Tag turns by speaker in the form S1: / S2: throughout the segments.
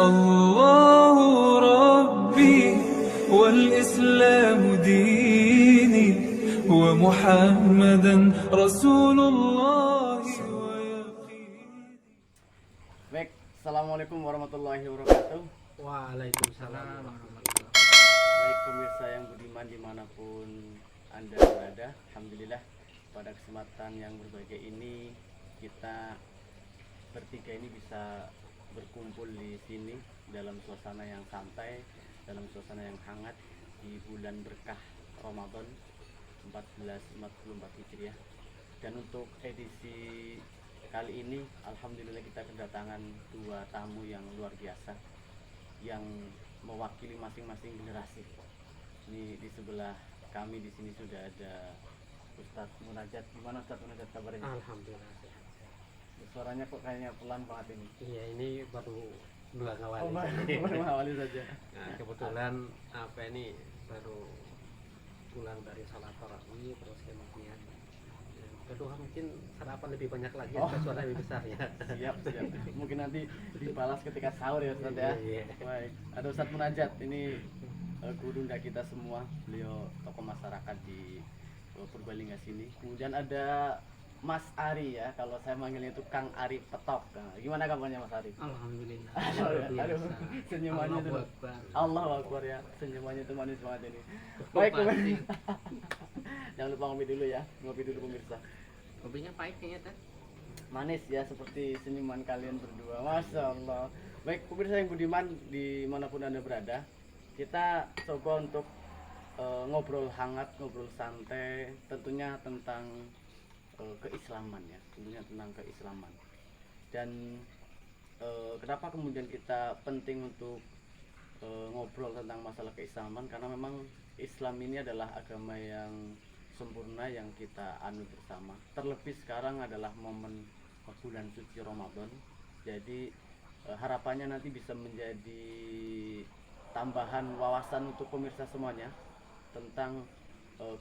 S1: الله ربي والإسلام ديني ومحمدا رسول الله ويقيني.
S2: Baik, assalamualaikum warahmatullahi wabarakatuh.
S3: Waalaikumsalam warahmatullahi.
S2: Baik pemirsa yang budiman dimanapun Anda berada, alhamdulillah pada kesempatan yang berbahagia ini kita bertiga ini bisa berkumpul di sini dalam suasana yang santai, dalam suasana yang hangat di bulan berkah Ramadan 1444 Hijriah. Dan untuk edisi kali ini alhamdulillah kita kedatangan dua tamu yang luar biasa yang mewakili masing-masing generasi. Ini di sebelah kami di sini sudah ada Ustadz Munajat. Gimana Ustadz Munajat kabarnya?
S3: Alhamdulillah sehat.
S2: Suaranya kok kayaknya pelan banget ini.
S3: Iya, ini baru mengawali.
S2: Oh, baru mengawali saja.
S3: Nah, kebetulan ini baru pulang dari salat tarawih, terus kemudian kedua mungkin sarapan lebih banyak lagi, suara lebih besar ya.
S2: Siap. Mungkin nanti dibalas ketika sahur ya Ustadz ya.
S3: Iya.
S2: Baik. Ada Ustadz Munajat, ini gurunda kita semua. Beliau tokoh masyarakat di Purbalingga sini. Kemudian ada Mas Ari ya, kalau saya manggilnya itu Kang Ari Petok. Nah, gimana kabarnya Mas Ari?
S3: Alhamdulillah.
S2: Aduh, senyumannya itu.
S3: Allahu Akbar.
S2: Allahu Akbar ya, senyumannya itu manis banget ini. Baik, jangan lupa ngopi dulu ya, ngopi dulu pemirsa.
S3: Kopinya pahit kayaknya Tad.
S2: Manis ya seperti senyuman kalian berdua, masya Allah. Baik pemirsa yang budiman dimanapun Anda berada, kita coba untuk ngobrol hangat, ngobrol santai, tentunya tentang keislaman ya, tentunya tentang keislaman. Dan kenapa kemudian kita penting untuk ngobrol tentang masalah keislaman, karena memang Islam ini adalah agama yang sempurna yang kita anut bersama. Terlebih sekarang adalah momen bulan suci Ramadan. Jadi harapannya nanti bisa menjadi tambahan wawasan untuk pemirsa semuanya tentang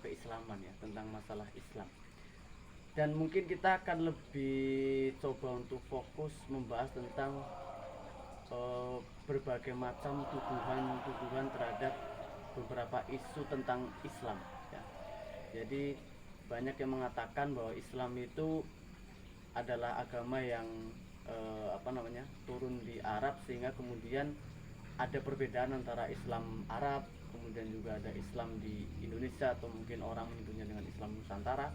S2: keislaman ya, tentang masalah Islam. Dan mungkin kita akan lebih coba untuk fokus membahas tentang berbagai macam tuduhan terhadap beberapa isu tentang Islam ya. Jadi banyak yang mengatakan bahwa Islam itu adalah agama yang turun di Arab, sehingga kemudian ada perbedaan antara Islam Arab, kemudian juga ada Islam di Indonesia, atau mungkin orang menyebutnya dengan Islam Nusantara.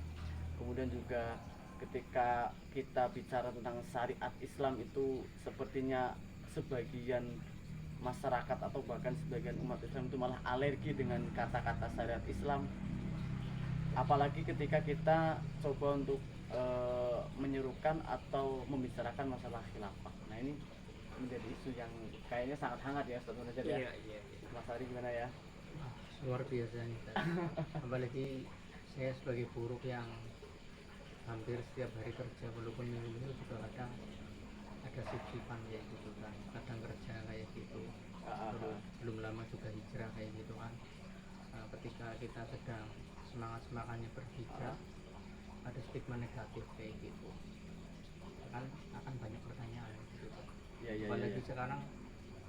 S2: Kemudian juga ketika kita bicara tentang syariat Islam itu sepertinya sebagian masyarakat atau bahkan sebagian umat Islam itu malah alergi dengan kata-kata syariat Islam. Apalagi ketika kita coba untuk menyerukan atau membicarakan masalah khilafah. Nah, ini menjadi isu yang kayaknya sangat hangat ya Ustaz Munajat ya.
S3: Iya.
S2: Mas Ari gimana ya?
S3: Luar biasa nih Tad. Apalagi saya sebagai buruh yang hampir setiap hari kerja, walaupun minggu-minggu juga kadang ada shift-shiftan kayak gitu kan, kadang kerja kayak gitu. Belum lama juga hijrah kayak gitu kan. Ketika kita sedang semangatnya berhijrah, ada stigma negatif kayak gitu kan, akan banyak pertanyaan gitu kan. Apalagi sekarang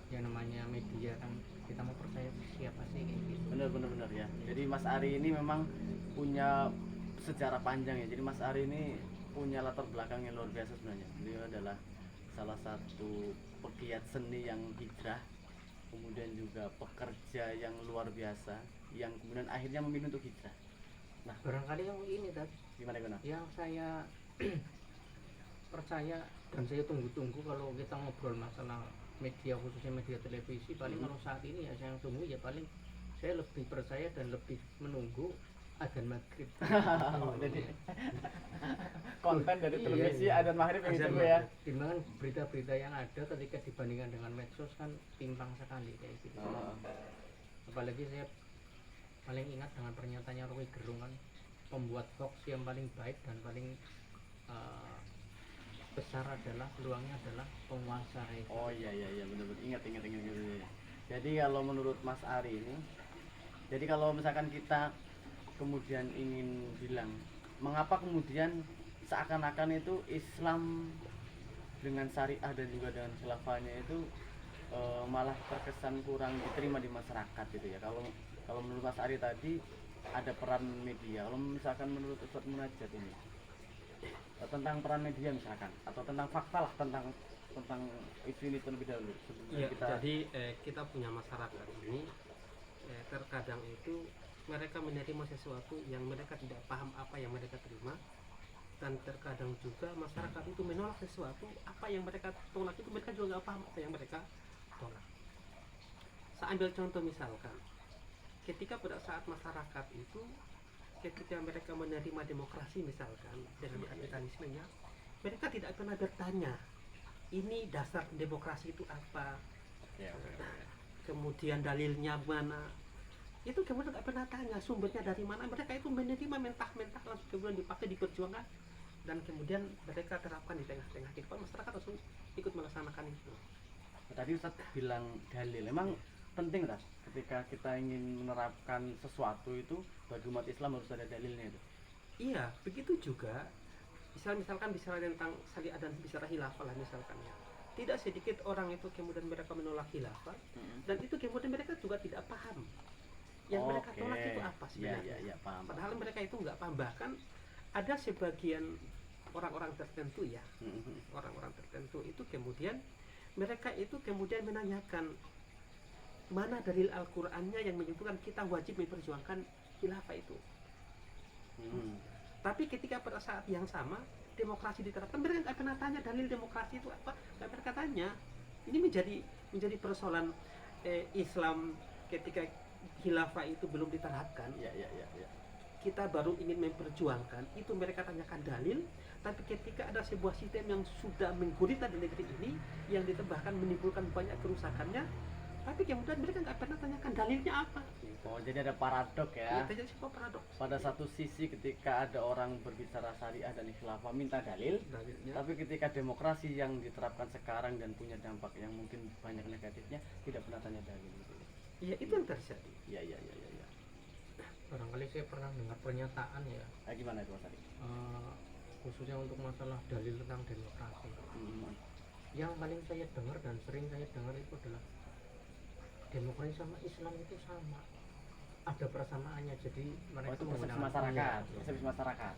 S3: yang namanya media kan, kita mau percaya siapa sih kayak gitu.
S2: Benar ya. Jadi Mas Ari ini memang punya sejarah panjang ya. Jadi Mas Ari ini punya latar belakang yang luar biasa sebenarnya. Beliau adalah salah satu pegiat seni yang hijrah, kemudian juga pekerja yang luar biasa yang kemudian akhirnya memilih untuk hijrah. Nah,
S3: barangkali yang ini Tad,
S2: gimana?
S3: yang saya percaya dan saya tunggu-tunggu kalau kita ngobrol masalah media, khususnya media televisi, paling kalau saat ini ya saya tunggu ya paling saya lebih percaya dan lebih menunggu adzan maghrib.
S2: Jadi konten dari televisi
S3: iya.
S2: adzan maghrib yang
S3: Adzan
S2: itu ya.
S3: Timbangan berita-berita yang ada ketika dibandingkan dengan medsos kan timpang sekali kayak gitu. Apalagi saya paling ingat dengan pernyataannya Roy Gerung kan, pembuat hoax yang paling baik dan paling besar adalah peluangnya adalah penguasa itu.
S2: Oh iya benar ingat. Jadi kalau menurut Mas Ari ini, jadi kalau misalkan kita kemudian ingin bilang mengapa kemudian seakan-akan itu Islam dengan syariah dan juga dengan khilafahnya itu malah terkesan kurang diterima di masyarakat gitu ya. Kalau kalau menurut Mas Ari tadi ada peran media. Kalau misalkan menurut Ustadz Munajat ini tentang peran media misalkan atau tentang fakta lah tentang isu ini terlebih dahulu sebelum
S4: Iya,
S2: kita.
S4: jadi kita punya masyarakat ini terkadang itu mereka menerima sesuatu yang mereka tidak paham apa yang mereka terima, dan terkadang juga masyarakat itu menolak sesuatu apa yang mereka tolak itu mereka juga nggak paham apa yang mereka tolak. Saya ambil contoh misalkan, ketika pada saat masyarakat itu ketika mereka menerima demokrasi misalkan dengan mekanismenya, mereka tidak pernah bertanya ini dasar demokrasi itu apa,
S2: Ya, oke.
S4: kemudian dalilnya mana, itu kemudian nggak pernah tanya sumbernya dari mana. Mereka itu menerima mentah-mentah langsung kemudian dipakai diperjuangkan dan kemudian mereka terapkan di tengah-tengah kehidupan masyarakat, langsung ikut melaksanakan itu.
S2: Tadi Ustadz bilang dalil, emang penting tak ketika kita ingin menerapkan sesuatu itu bagi umat Islam harus ada dalilnya itu.
S4: Iya, begitu juga misalkan bicara tentang syariat dan bicara khilafah lah misalkan ya. Tidak sedikit orang itu kemudian mereka menolak khilafah dan itu kemudian mereka juga tidak paham yang mereka
S2: Oke.
S4: tolak itu apa sebenarnya.
S2: Ya, paham.
S4: Padahal mereka itu nggak paham. Bahkan ada sebagian orang-orang tertentu ya, orang-orang tertentu itu kemudian mereka itu kemudian menanyakan mana dalil Al-Qur'annya yang menyebutkan kita wajib memperjuangkan khilafah itu. Tapi ketika pada saat yang sama demokrasi diterapkan, mereka nggak pernah tanya dalil demokrasi itu apa, nggak pernah tanya. Ini menjadi persoalan Islam ketika khilafah itu belum diterapkan.
S2: Ya.
S4: Kita baru ingin memperjuangkan itu, mereka tanyakan dalil. Tapi ketika ada sebuah sistem yang sudah menggurita di negeri ini, yang bahkan menimbulkan banyak kerusakannya, tapi kemudian mereka nggak pernah tanyakan dalilnya apa.
S2: Oh, jadi ada paradok
S4: Ya,
S2: ya.
S4: terjadi sebuah paradoks.
S2: Pada satu sisi ketika ada orang berbicara syariah dan khilafah minta dalil,
S4: Dalilnya.
S2: tapi ketika demokrasi yang diterapkan sekarang dan punya dampak yang mungkin banyak negatifnya tidak pernah tanya dalil gitu.
S4: Ya, itu yang terjadi.
S2: Ya.
S3: Barangkali saya pernah dengar pernyataan ya,
S2: Gimana itu Mas Ari?
S3: khususnya untuk masalah dalil tentang demokrasi.
S2: Hmm.
S3: Yang paling saya dengar dan sering saya dengar itu adalah demokrasi sama Islam itu sama, ada persamaannya. Jadi
S2: Oh,
S3: mereka
S2: itu persepsi
S3: menggunakan-
S2: masyarakat,
S3: Iya.
S2: persepsi masyarakat.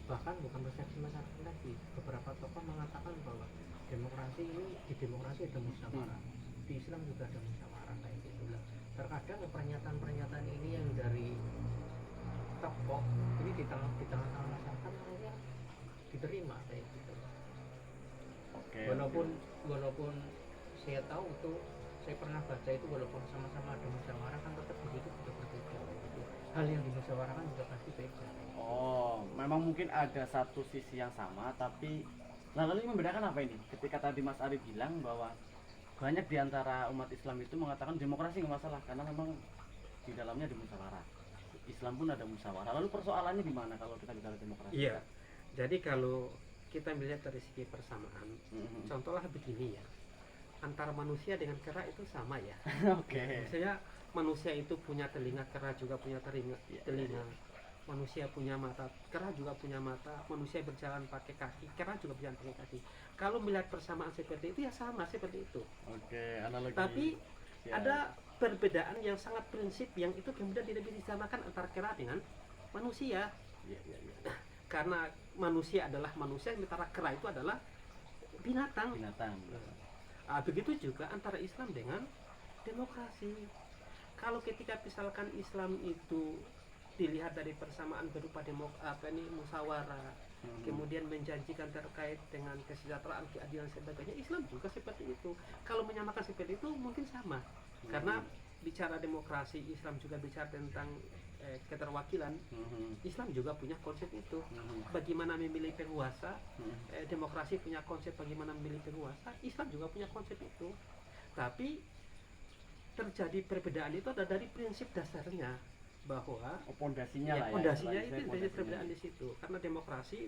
S3: Bahkan bukan persepsi masyarakat lagi, beberapa tokoh mengatakan bahwa demokrasi ini, di demokrasi ada musyawarah, di Islam juga ada musyawarah kayak gitu lah. Terkadang pernyataan-pernyataan ini yang dari tokoh ini di tengah-tengah masyarakat akhirnya diterima kayak gitu.
S2: Oke.
S3: Walaupun saya tahu itu, saya pernah baca itu, walaupun sama-sama ada musyawarah kan tetap di situ juga berbeda gitu. Hal yang dimusyawarahkan juga pasti beda.
S2: Oh, memang mungkin ada satu sisi yang sama, tapi lalu ini membedakan apa ini? Ketika tadi Mas Ari bilang bahwa banyak di antara umat Islam itu mengatakan demokrasi nggak masalah karena memang di dalamnya ada musyawarah. Islam pun ada musyawarah. Lalu persoalannya di mana kalau kita bicara demokrasi?
S4: Iya. Jadi kalau kita melihat dari segi persamaan,
S2: Mhm.
S4: contohlah begini ya, antara manusia dengan kera itu sama ya.
S2: Oke.
S4: Maksudnya manusia itu punya telinga, kera juga punya telinga.
S2: Iya.
S4: Manusia punya mata, kera juga punya mata. Manusia berjalan pakai kaki, kera juga berjalan pakai kaki. Kalau melihat persamaan seperti itu ya sama seperti itu.
S2: Oke, analogi.
S4: Tapi
S2: Ya.
S4: ada perbedaan yang sangat prinsip yang itu kemudian tidak bisa disamakan antara kera dengan manusia.
S2: Iya.
S4: Karena manusia adalah manusia, sementara kera itu adalah binatang.
S2: Binatang.
S4: Begitu juga antara Islam dengan demokrasi. Kalau ketika misalkan Islam itu dilihat dari persamaan berupa musyawarah, kemudian menjanjikan terkait dengan kesejahteraan, keadilan dan sebagainya, Islam juga seperti itu. Kalau menyamakan seperti itu mungkin sama, karena bicara demokrasi, Islam juga bicara tentang keterwakilan. Islam juga punya konsep itu. Bagaimana memilih penguasa, demokrasi punya konsep bagaimana memilih penguasa, Islam juga punya konsep itu. Tapi terjadi perbedaan itu ada dari prinsip dasarnya, bahwa
S2: Pondasinya lah ya.
S4: pondasinya
S2: istilahnya
S4: itu
S2: pondasinya.
S4: dari perbedaan di situ. Karena demokrasi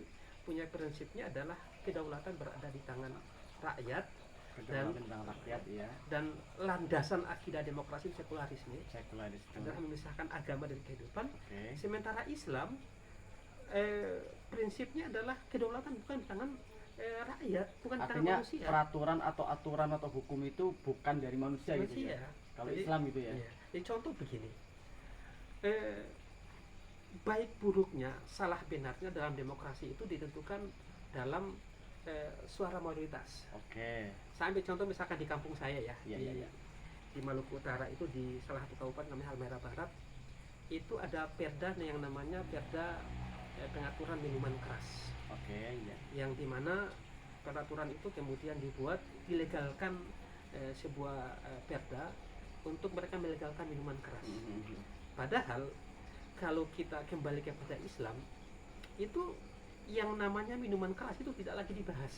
S4: punya prinsipnya adalah kedaulatan berada di tangan rakyat,
S2: Kedaulatan tentang rakyat ya.
S4: dan landasan akidah demokrasi sekularisme
S2: Sekularisme.
S4: adalah memisahkan agama dari kehidupan.
S2: Oke.
S4: Sementara Islam prinsipnya adalah kedaulatan bukan di tangan rakyat, bukan di tangan
S2: Artinya
S4: manusia.
S2: peraturan atau aturan atau hukum itu bukan dari manusia gitu ya. Kalau
S4: Jadi,
S2: Islam gitu ya.
S4: iya. Jadi contoh begini, baik buruknya, salah benarnya dalam demokrasi itu ditentukan dalam suara mayoritas.
S2: Oke.
S4: Saya ambil contoh misalkan di kampung saya ya,
S2: Iya,
S4: di,
S2: iya, iya.
S4: di Maluku Utara itu di salah satu kabupaten namanya Halmahera Barat, itu ada perda yang namanya perda pengaturan minuman keras,
S2: Oke, iya.
S4: yang dimana peraturan itu kemudian dibuat dilegalkan sebuah perda untuk mereka melegalkan minuman keras. Padahal kalau kita kembali kepada Islam, itu yang namanya minuman keras itu tidak lagi dibahas.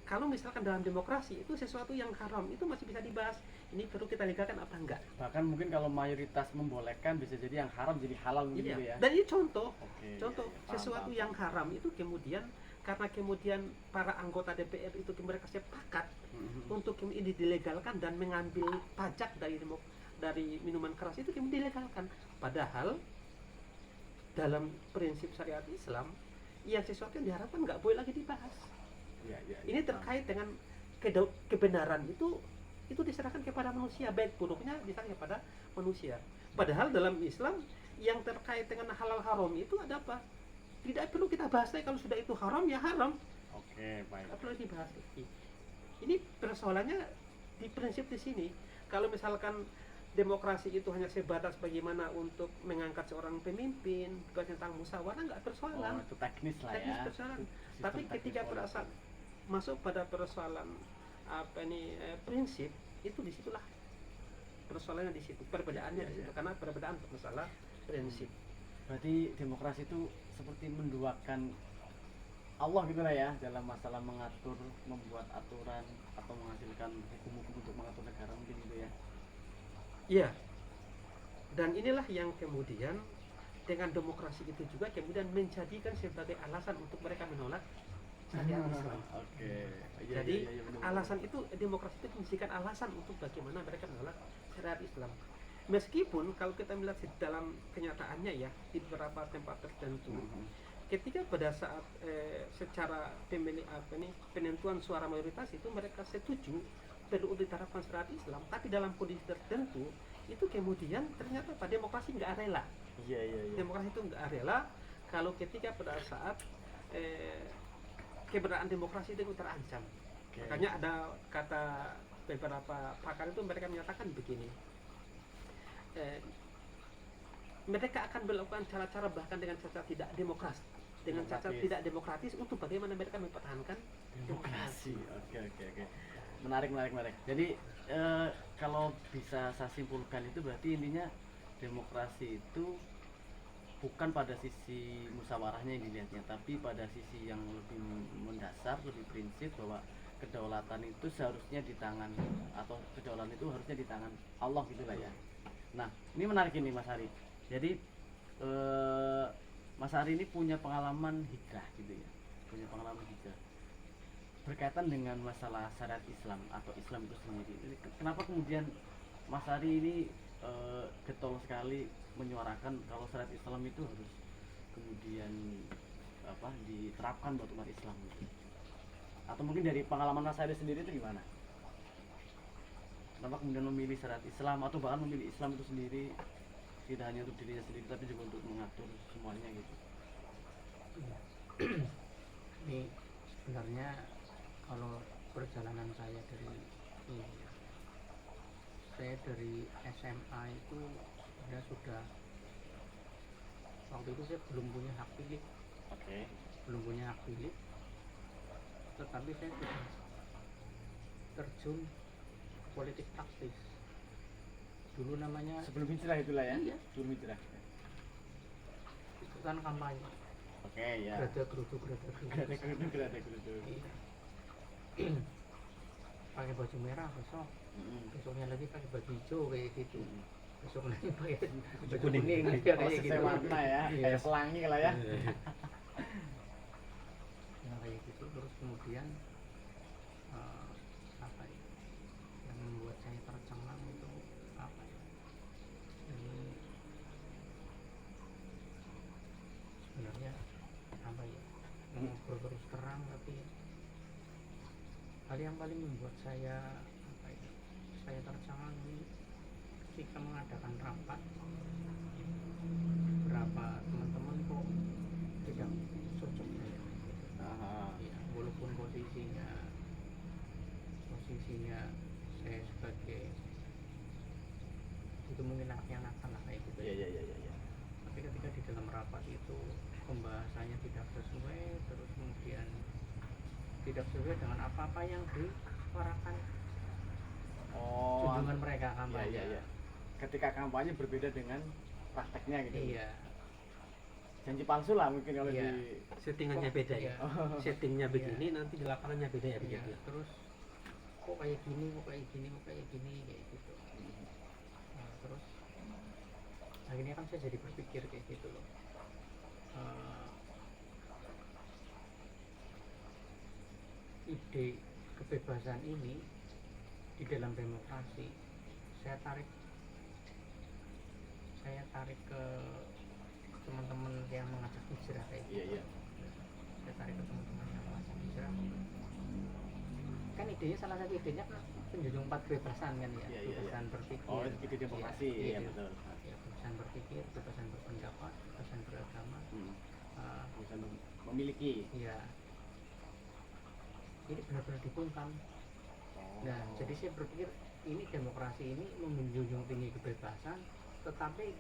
S4: Kalau misalkan dalam demokrasi itu sesuatu yang haram itu masih bisa dibahas, ini perlu kita legalkan apa enggak.
S2: Bahkan mungkin kalau mayoritas membolehkan bisa jadi yang haram jadi halal gitu
S4: Iya.
S2: ya.
S4: Dan ini contoh,
S2: Oke,
S4: contoh
S2: iya, iya. Paham,
S4: sesuatu
S2: paham,
S4: yang
S2: paham.
S4: haram itu kemudian karena kemudian para anggota DPR itu mereka sepakat untuk ini dilegalkan dan mengambil pajak dari minuman keras itu kemudian dilegalkan. Padahal dalam prinsip syariat Islam, yang sesuatu yang diharapkan nggak boleh lagi dibahas.
S2: Iya, iya, iya,
S4: Ini
S2: paham.
S4: terkait dengan kebenaran itu diserahkan kepada manusia, baik buruknya diserahkan kepada manusia. Padahal dalam Islam yang terkait dengan halal haram itu ada apa? Tidak perlu kita bahas lagi, kalau sudah itu haram ya haram.
S2: Oke, baik.
S4: Tidak perlu dibahas lagi. Ini persoalannya di prinsip di sini. Kalau misalkan demokrasi itu hanya sebatas bagaimana untuk mengangkat seorang pemimpin, bukan tentang musyawarah, nggak
S2: Oh,
S4: persoalan.
S2: itu teknis lah
S4: Teknis
S2: ya.
S4: persoalan.
S2: Sistem
S4: Tapi
S2: teknis
S4: ketika
S2: politik.
S4: perasaan masuk pada persoalan prinsip, itu disitulah persoalannya, di situ perbedaannya
S2: Iya,
S4: di situ,
S2: iya.
S4: karena perbedaan masalah prinsip.
S2: Berarti demokrasi itu seperti menduakan Allah gitu lah ya dalam masalah mengatur, membuat aturan atau menghasilkan hukum-hukum untuk mengatur negara mungkin gitu ya.
S4: Iya. Dan inilah yang kemudian dengan demokrasi itu juga kemudian menjadikan sebagai alasan untuk mereka menolak syariat Islam.
S2: Oke. Iya,
S4: Jadi
S2: iya, iya, benar,
S4: alasan itu, demokrasi itu menjadikan alasan untuk bagaimana mereka menolak syariat Islam. Meskipun kalau kita melihat dalam kenyataannya ya, di beberapa tempat tertentu, ketika pada saat secara penentuan suara mayoritas itu mereka setuju perlu diterapkan syariat Islam, tapi dalam kondisi tertentu itu kemudian ternyata pada demokrasi nggak rela.
S2: Iya, iya, iya.
S4: Demokrasi itu nggak rela kalau ketika pada saat keberadaan demokrasi itu terancam.
S2: Oke.
S4: Makanya ada kata beberapa pakar itu, mereka menyatakan begini, mereka akan melakukan cara-cara bahkan dengan cara tidak
S2: Demokratis.
S4: tidak demokratis untuk bagaimana mereka mempertahankan
S2: Demokrasi. Oke. Menarik. Jadi kalau bisa saya simpulkan itu berarti intinya demokrasi itu bukan pada sisi musyawarahnya yang dilihatnya, tapi pada sisi yang lebih mendasar, lebih prinsip bahwa kedaulatan itu seharusnya di tangan, atau kedaulatan itu harusnya di tangan Allah gitu lah ya. Nah, ini menarik ini Mas Ari. Jadi Mas Ari ini punya pengalaman hijrah gitu ya, punya pengalaman hijrah berkaitan dengan masalah syariat Islam atau Islam itu sendiri. Jadi, kenapa kemudian Mas Ari ini getol sekali menyuarakan kalau syariat Islam itu harus kemudian diterapkan buat umat Islam gitu? Atau mungkin dari pengalaman Mas Ari sendiri itu gimana? Kenapa kemudian memilih syariat Islam atau bahkan memilih Islam itu sendiri, tidak hanya untuk dirinya sendiri tapi juga untuk mengatur semuanya gitu?
S3: Ini sebenarnya kalau perjalanan saya dari SMA itu saya sudah, waktu itu saya belum punya hak pilih,
S2: Oke.
S3: tetapi saya sudah terjun politik praktis. Dulu namanya
S2: Sebelum hijrah itulah ya?
S3: Iya.
S2: Sebelum hijrah.
S3: ikutan kampanye,
S2: Oke, ya.
S3: gerada geruduk.
S2: Gerada geruduk.
S3: Iya. Pakai baju merah besok, besoknya lagi pakai baju hijau kayak gitu, besok lagi pakai baju kuning
S2: Oh,
S3: kayak gitu.
S2: sesuai warna ya,
S3: Iya.
S2: kayak pelangi lah ya.
S3: Nah, kayak gitu. Terus kemudian apa ya, yang membuat saya tercengang itu apa ya, ini sebenarnya apa ya, ngobrol terus terang tapi hal yang paling membuat saya saya tercengang ketika mengadakan rapat, berapa teman-teman kok tidak cocok saya gitu. Ya, walaupun posisinya saya sebagai itu mungkin anaknya nakal lah kayak gitu.
S2: Iya.
S3: Tapi ketika di dalam rapat itu pembahasannya tidak sesuai, terus kemudian tidak sesuai dengan apa-apa yang disuarakan junjungan mereka kampanye.
S2: Iya. Ketika kampanye berbeda dengan prakteknya gitu.
S3: Iya.
S2: Janji palsu lah mungkin kalau
S3: Iya.
S2: di
S4: Settingannya beda ya.
S3: Iya.
S4: Settingnya begini, nanti di lapangannya beda ya
S3: Iya,
S4: begitu.
S3: terus kok kayak gini kayak gitu. Nah, terus akhirnya kan saya jadi berpikir kayak gitu loh. Ide kebebasan ini di dalam demokrasi saya tarik ke teman-teman yang mengajak hijrah kayak gitu.
S2: Iya.
S3: Saya tarik ke teman-teman yang mengajak hijrah. Kan idenya, salah satu idenya kan penjunjung 4 kebebasan kan ya.
S2: Iya.
S3: Kebebasan berpikir.
S2: Oh, ide demokrasi. Iya, betul.
S3: Ya, kebebasan berpikir, kebebasan berpendapat, kebebasan beragama.
S2: Bisa memiliki.
S3: Iya. Ini benar-benar dibungkam. Nah, jadi saya berpikir ini demokrasi ini menjunjung tinggi kebebasan, tetapi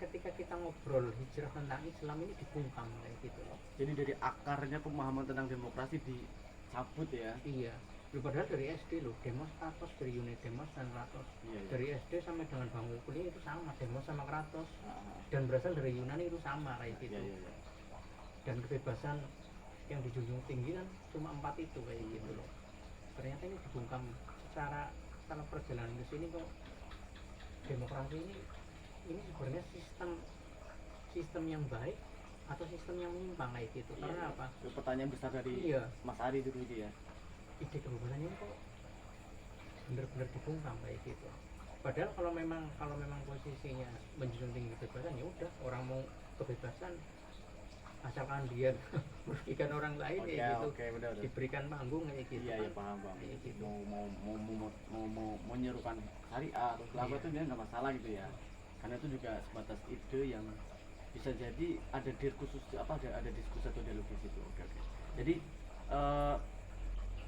S3: ketika kita ngobrol hijrah tentang Islam ini dibungkam kayak gitu loh.
S2: Jadi dari akarnya pemahaman tentang demokrasi dicabut ya.
S3: Iya. Padahal dari SD loh, Demos Kratos, dari unit Demos dan Kratos.
S2: Iya.
S3: Dari SD sampai dengan bangku kuliah itu sama, Demos sama Kratos.
S2: Ah,
S3: Dan berasal dari Yunani itu sama kayak gitu.
S2: Iya.
S3: Dan kebebasan yang dijunjung tinggi kan cuma 4 itu kayak gitu loh. Ternyata ini dibungkam secara perjalanan ke sini kok demokrasi ini sebenarnya sistem yang baik atau sistem yang menyimpang kayak gitu. Karena apa?
S2: Itu pertanyaan besar dari
S3: Iya.
S2: Mas Ari dulu dia.
S3: Ide kebebasan ini kok benar-benar dibungkam kayak gitu. Padahal kalau memang posisinya menjunjung tinggi kebebasan, ya udah, orang mau kebebasan asalkan dia merugikan orang lain kayak gitu.
S2: Oke, benar.
S3: Diberikan panggung kayak gitu.
S2: Iya, paham.
S3: Kayak gitu.
S2: Mau menyerukan syariah atau apa itu dia nggak masalah gitu ya. Karena itu juga sebatas ide yang bisa jadi ada diskusi atau dialog di situ. Oke. Jadi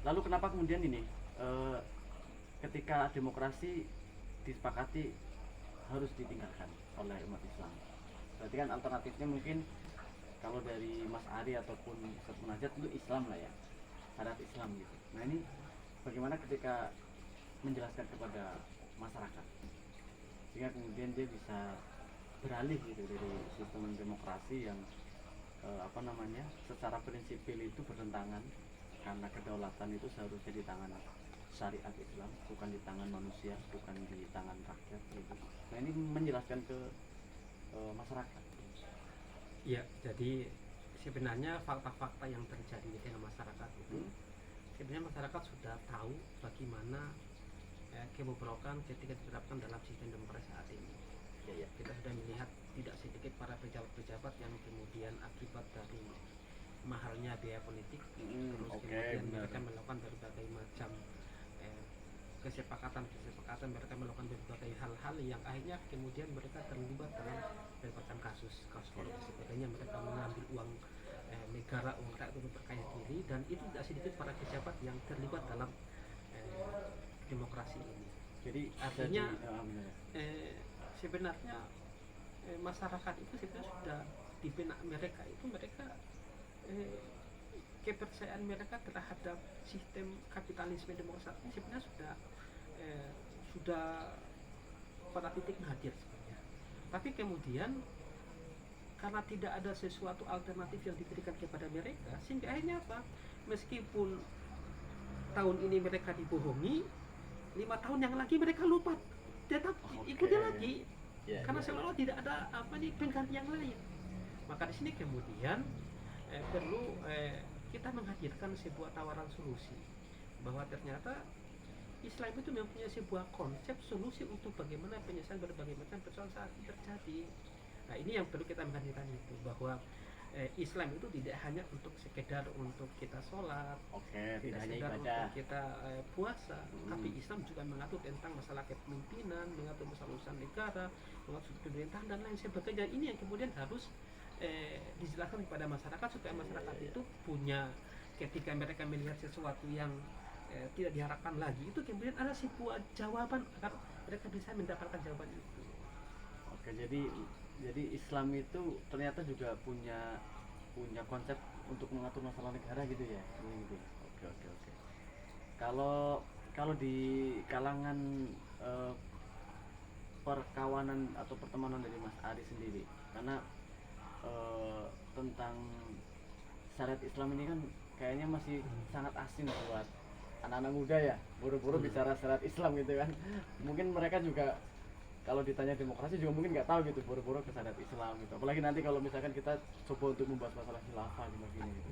S2: lalu kenapa kemudian ini ketika demokrasi disepakati harus ditinggalkan oleh umat Islam? Berarti kan alternatifnya mungkin kalau dari Mas Ari ataupun Ustaz Munajat itu Islam lah ya, syariat Islam gitu. Nah ini bagaimana ketika menjelaskan kepada masyarakat sehingga kemudian dia bisa beralih gitu dari sistem demokrasi yang secara prinsipil itu bertentangan, karena kedaulatan itu seharusnya di tangan syariat Islam, bukan di tangan manusia, bukan di tangan rakyat gitu. Nah ini menjelaskan ke masyarakat.
S4: Ya, jadi sebenarnya fakta-fakta yang terjadi di tengah masyarakat itu sebenarnya masyarakat sudah tahu bagaimana kebobrokan ketika diterapkan dalam sistem demokrasi saat ini.
S2: Ya.
S4: Kita sudah melihat tidak sedikit para pejabat-pejabat yang kemudian akibat dari mahalnya biaya politik, terus kemudian mereka melakukan berbagai macam kesepakatan mereka melakukan berbagai hal-hal yang akhirnya kemudian mereka terlibat dalam berbagai macam kasus korupsi sebagainya. Mereka mengambil uang negara untuk berkaya diri, dan itu tidak sedikit para pejabat yang terlibat dalam demokrasi ini.
S2: Jadi
S4: artinya sebenarnya masyarakat itu sebenarnya sudah di benak mereka kepercayaan mereka terhadap sistem kapitalisme demokrasi ini sebenarnya sudah pada titik nadir sebenarnya. Tapi kemudian karena tidak ada sesuatu alternatif yang diberikan kepada mereka, sehingga akhirnya apa? Meskipun tahun ini mereka dibohongi, 5 tahun yang lagi mereka lupa, tetap ikuti lagi. Karena seolah-olah tidak ada pengganti yang lain. Maka di sini kemudian perlu kita menghadirkan sebuah tawaran solusi, bahwa ternyata Islam itu mempunyai sebuah konsep solusi untuk bagaimana penyelesaian berbagai macam persoalan saat ini terjadi. Nah ini yang perlu kita menghadirkan itu, bahwa Islam itu tidak hanya untuk sekedar untuk kita sholat,
S2: Oke, tidak hanya
S4: sekedar
S2: ibadah.
S4: untuk kita puasa,
S2: Hmm.
S4: tapi Islam juga mengatur tentang masalah kepemimpinan, mengatur masalah urusan negara, mengatur pemerintahan dan lain sebagainya. Ini yang kemudian harus dijelaskan kepada masyarakat supaya masyarakat itu punya, ketika mereka melihat sesuatu yang tidak diharapkan lagi, itu kemudian ada sebuah jawaban agar mereka bisa mendapatkan jawaban itu.
S2: Oke, jadi Islam itu ternyata juga punya konsep untuk mengatur masalah negara gitu ya. Ini gitu. Oke. Kalau di kalangan perkawanan atau pertemanan dari Mas Ari sendiri, karena tentang syariat Islam ini kan kayaknya masih sangat asing buat anak-anak muda ya, buru-buru bicara syariat Islam gitu kan. Mungkin mereka juga kalau ditanya demokrasi juga mungkin nggak tahu gitu, buru-buru ke syariat Islam gitu. Apalagi nanti kalau misalkan kita coba untuk membahas masalah khilafah gini gitu.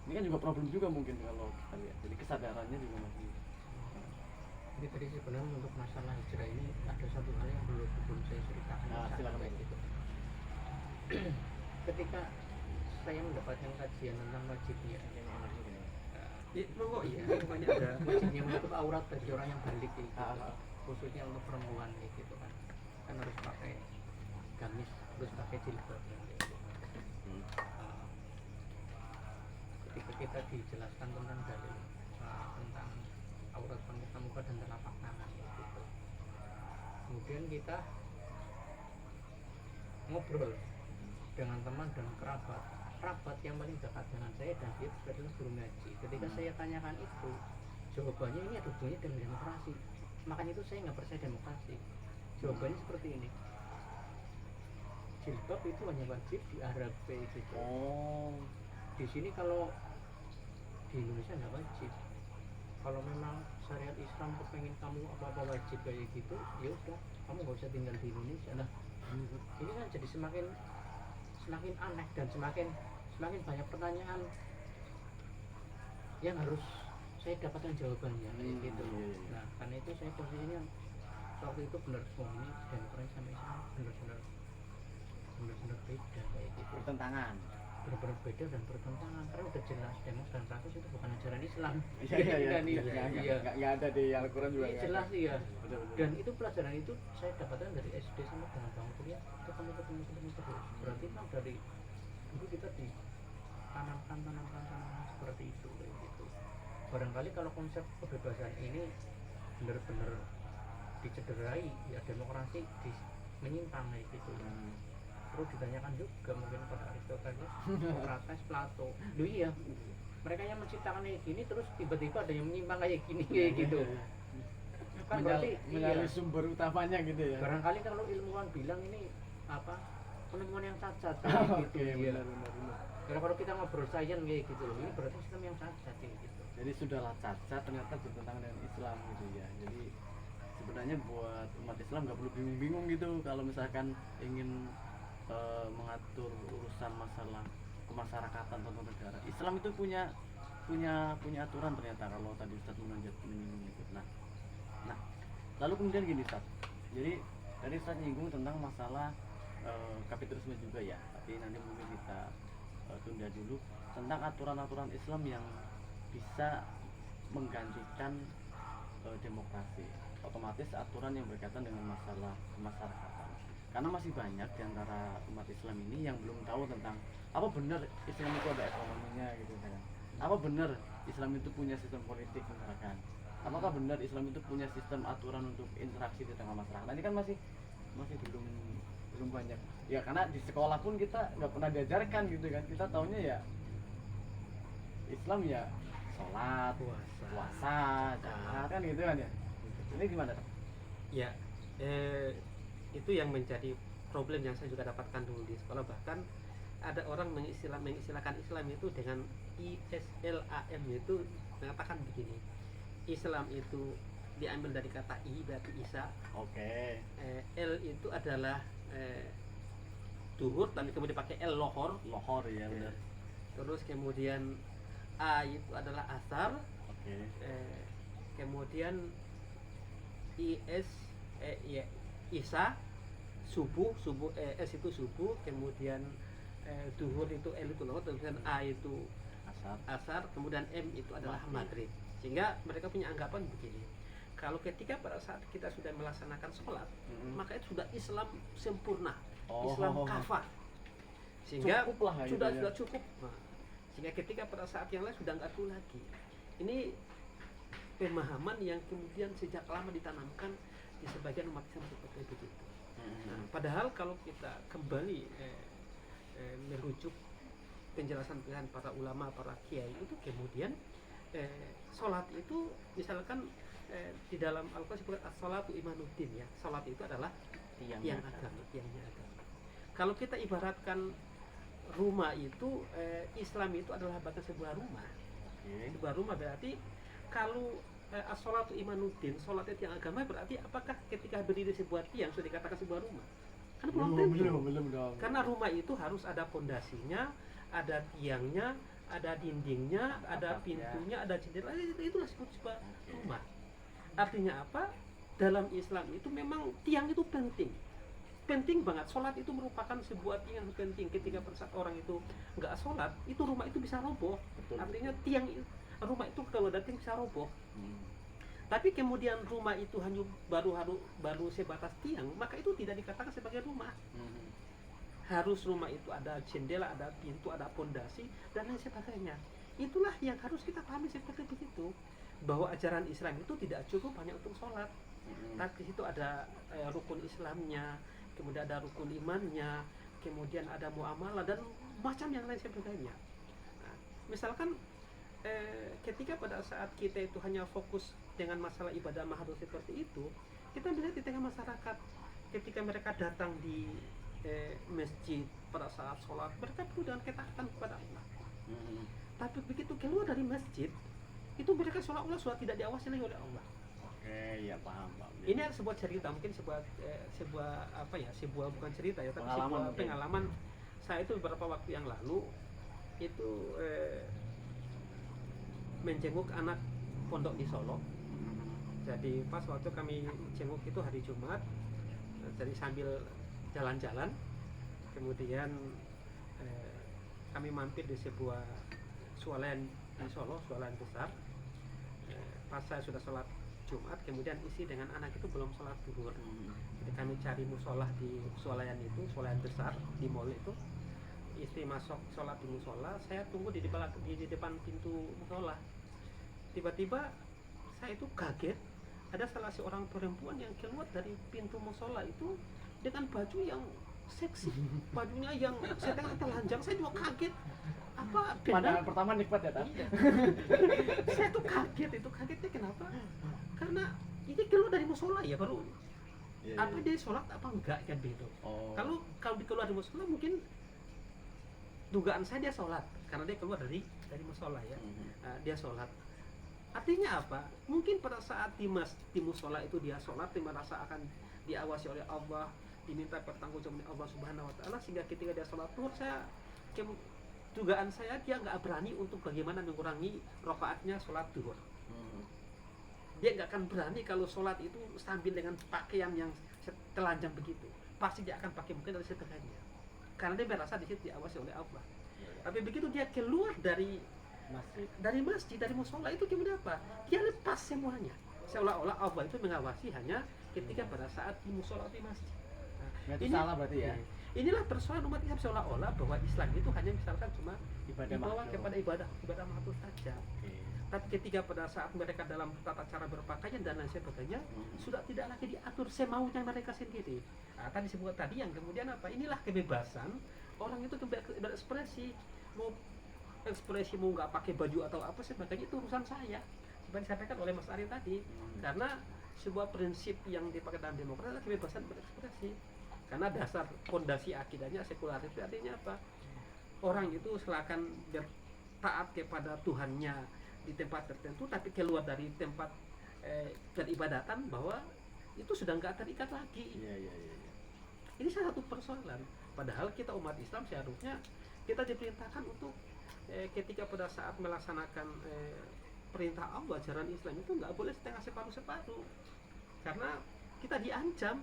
S2: Ini kan juga problem juga mungkin kalau kita lihat. Jadi kesadarannya juga masih.
S3: Jadi tadi sebenarnya untuk masalah hijrah ini ada satu hal yang belum saya ceritakan.
S2: Nah, silakan.
S3: Sampai gitu. Ketika saya mendapatkan kajian tentang wajibnya
S4: Monggo iya, pokoknya ada
S3: wajibnya menutup aurat bagi orang yang balik gitu,
S2: Ah.
S3: khususnya untuk perempuan gitu kan harus pakai gamis, terus pakai jilbab gitu. Ketika kita dijelaskan tentang dalil tentang aurat muka dan telapak tangan gitu, kemudian kita ngobrol dengan teman dan kerabat yang paling dekat dengan saya, dan dia adalah guru ngaji. Ketika saya tanyakan itu, jawabannya ini ada hubungannya dengan demokrasi. Makanya itu saya nggak percaya demokrasi. Jawabannya seperti ini: jilbab itu hanya wajib di Arab gitu.
S2: Oh,
S3: Di sini kalau di Indonesia nggak wajib. Kalau memang syariat Islam kepengen kamu apa-apa wajib kayak gitu, ya udah, kamu nggak usah tinggal di Indonesia. Nah, ini kan jadi semakin aneh dan semakin banyak pertanyaan yang harus saya dapatkan jawabannya kayak gitu.
S2: Iya.
S3: Nah, karena itu saya posisinya waktu itu benar, wah ini demokrasi sama Islam benar-benar beda kayak gitu,
S2: bertentangan.
S3: benar-benar beda dan bertentangan, karena udah jelas demos dan rakus itu bukan ajaran Islam.
S2: Iya.
S3: Dan iya.
S2: Nggak ada di Al-Quran juga.
S3: Iya,
S2: nggak
S3: jelas
S2: ada.
S3: iya.
S2: Betul.
S3: Dan itu pelajaran itu saya dapatkan dari SD sampai dengan bangun kuliah, itu kamu ketemu terus. Berarti kan dari dulu kita ditanamkan seperti itu kayak gitu. Barangkali kalau konsep kebebasan ini benar-benar dicederai, ya demokrasi menyimpang kayak gitu. Perlu ditanyakan juga mungkin pada Aristoteles, Socrates, Plato. Loh iya, mereka yang menciptakan kayak gini terus tiba-tiba ada yang menyimpang kayak gini kayak gitu. Kan berarti
S2: mencari
S3: iya.
S2: sumber utamanya gitu ya.
S3: Barangkali kalau ilmuwan bilang ini apa, penemuan yang cacat kayak gitu.
S2: Oke,
S3: Iya.
S2: benar.
S3: Karena kalau kita ngobrol sains kayak gitu loh, ini berarti sistem yang cacat kayak gitu.
S2: Jadi sudahlah cacat ternyata bertentangan dengan Islam gitu ya. Jadi sebenarnya buat umat Islam nggak perlu bingung-bingung gitu kalau misalkan ingin mengatur urusan masalah kemasyarakatan atau negara. Islam itu punya aturan ternyata, kalau tadi Ustadz menyinggung itu. Nah, lalu kemudian gini Ustadz. Jadi tadi Ustadz nyinggung tentang masalah kapitalisme juga ya. Tapi nanti mungkin kita tunda dulu tentang aturan-aturan Islam yang bisa menggantikan demokrasi. Otomatis aturan yang berkaitan dengan masalah kemasyarakatan. Karena masih banyak di antara umat Islam ini yang belum tahu tentang apa benar Islam itu ada ekonominya gitu kan. Apa benar Islam itu punya sistem politik misalkan. Apakah benar Islam itu punya sistem aturan untuk interaksi di tengah masyarakat. Nah, ini kan masih belum banyak. Ya karena di sekolah pun kita nggak pernah diajarkan gitu kan. Kita taunya ya Islam ya sholat, puasa, zakat kan gitu kan ya. Ini gimana?
S4: ya itu yang menjadi problem yang saya juga dapatkan dulu di sekolah. Bahkan ada orang mengistilahkan Islam itu dengan ISLAM, itu mengatakan begini: Islam itu diambil dari kata I berarti Isa,
S2: Oke.
S4: L itu adalah duhur, tapi kemudian pakai L lohor,
S2: Ya benar.
S4: terus kemudian A itu adalah asar,
S2: Oke.
S4: kemudian Isa subuh, S itu subuh, kemudian duhur itu L itu lewat, kemudian A itu
S2: Asar.
S4: asar, kemudian M itu adalah
S2: Maghrib.
S4: maghrib. Sehingga mereka punya anggapan begini. Kalau ketika pada saat kita sudah melaksanakan sholat, maka itu sudah Islam sempurna, Islam kafah. Sehingga
S2: Cukup lah gitu
S4: sudah
S2: ya.
S4: sudah cukup. Nah, sehingga ketika pada saat yang lain sudah nggak perlu lagi. Ini pemahaman yang kemudian sejak lama ditanamkan di sebagian umat Islam seperti begitu. Nah, padahal kalau kita kembali merujuk penjelasan para ulama, para kiai itu kemudian sholat itu misalkan di dalam Al-Quran disebut as-sholatu imanuddin ya. Sholat itu adalah tiang agama, tiangnya agama. Kalau kita ibaratkan rumah itu Islam itu adalah bagian sebuah rumah. Sebuah rumah berarti kalau as-sholatu imanuddin, sholat itu tiang agama, berarti apakah ketika berdiri sebuah tiang sudah dikatakan sebuah rumah? Kan belum tentu.
S2: Belum dong.
S4: Karena rumah itu harus ada pondasinya, ada tiangnya, ada dindingnya, ada pintunya, ada jendela. Itulah sebuah rumah. Artinya apa? Dalam Islam itu memang tiang itu penting. Penting banget. Sholat itu merupakan sebuah tiang yang penting. Ketika saat orang itu nggak sholat, itu rumah itu bisa roboh.
S2: Betul.
S4: Artinya rumah itu kalau datang bisa roboh. Tapi kemudian rumah itu hanya baru sebatas tiang, maka itu tidak dikatakan sebagai rumah. Harus rumah itu ada jendela, ada pintu, ada pondasi dan lain sebagainya. Itulah yang harus kita pahami seperti begitu. Bahwa ajaran Islam itu tidak cukup hanya untuk sholat, tapi di situ ada rukun Islamnya, kemudian ada rukun imannya, kemudian ada muamalah dan macam yang lain sebagainya. Nah, misalkan ketika pada saat kita itu hanya fokus dengan masalah ibadah mahdhuf seperti itu, kita melihat di tengah masyarakat ketika mereka datang di masjid pada saat sholat, mereka penuh dengan ketaatan kepada Allah. Tapi begitu keluar dari masjid, itu mereka seolah-olah sudah tidak diawasi lagi oleh Allah.
S2: Oke, ya paham.
S4: Ini ada sebuah cerita, mungkin sebuah bukan cerita ya, tapi
S2: Pengalaman
S4: sebuah
S2: mungkin.
S4: pengalaman. Saya itu beberapa waktu yang lalu itu menjenguk anak pondok di Solo. Jadi pas waktu kami jenguk itu hari Jumat, jadi sambil jalan-jalan, kemudian kami mampir di sebuah swalayan di Solo, swalayan besar. Pas saya sudah sholat Jumat, kemudian isi dengan anak itu belum sholat zuhur. Jadi kami cari musolah di swalayan itu, swalayan besar di mall itu. Istri masuk sholat di musola, saya tunggu di depan pintu musola. Tiba-tiba saya itu kaget, ada salah seorang perempuan yang keluar dari pintu musola itu dengan baju yang seksi, bajunya yang setengah telanjang. Saya juga kaget. Apa
S2: Pandangan pertama nikmat ya, Tan?
S4: Iya. Saya tuh kagetnya kenapa? Karena ini keluar dari musola ya baru. Apa dia sholat apa enggak kan begitu. Kalau di keluar dari musola mungkin dugaan saya dia sholat karena dia keluar dari musola ya. Dia sholat. Artinya apa? Mungkin pada saat di musola itu dia sholat, dia merasa akan diawasi oleh Allah, diminta pertanggungjawaban oleh Allah Subhanahu Wa Taala, sehingga ketika dia sholat zuhur, dugaan saya dia nggak berani untuk bagaimana mengurangi rokaatnya sholat zuhur. Dia nggak akan berani kalau sholat itu sambil dengan pakaian yang telanjang begitu. Pasti dia akan pakai mungkin dari setengahnya. Karena dia merasa di situ diawasi oleh Allah. Tapi begitu dia keluar dari masjid, dari musola itu kemudian apa? Dia lepas semuanya. Seolah-olah Allah itu mengawasi hanya ketika pada saat di musola di masjid.
S2: Nah, itu salah berarti ya.
S4: Inilah persoalan umat Islam, seolah-olah bahwa Islam itu hanya misalkan cuma
S2: Ibadah
S4: dibawa
S2: makhluk.
S4: kepada ibadah makhluk saja. Tapi ketika pada saat mereka dalam tata cara berpakaian dan lain sebagainya sudah tidak lagi diatur semaunya mereka sendiri. Tadi disebut tadi yang kemudian apa? Inilah kebebasan orang itu berekspresi, mau ekspresi mau nggak pakai baju atau apa sebagainya itu urusan saya. Seperti disampaikan oleh Mas Ari tadi, karena sebuah prinsip yang dipakai dalam demokrasi adalah kebebasan berekspresi. Karena dasar fondasi akidahnya sekularisme, artinya apa? Orang itu silakan taat kepada Tuhannya di tempat tertentu, tapi keluar dari tempat peribadatan bahwa itu sudah nggak terikat lagi. Ini salah satu persoalan. Padahal kita umat Islam seharusnya kita diperintahkan untuk ketika pada saat melaksanakan perintah Allah, ajaran Islam itu nggak boleh setengah separuh-separuh. Karena kita diancam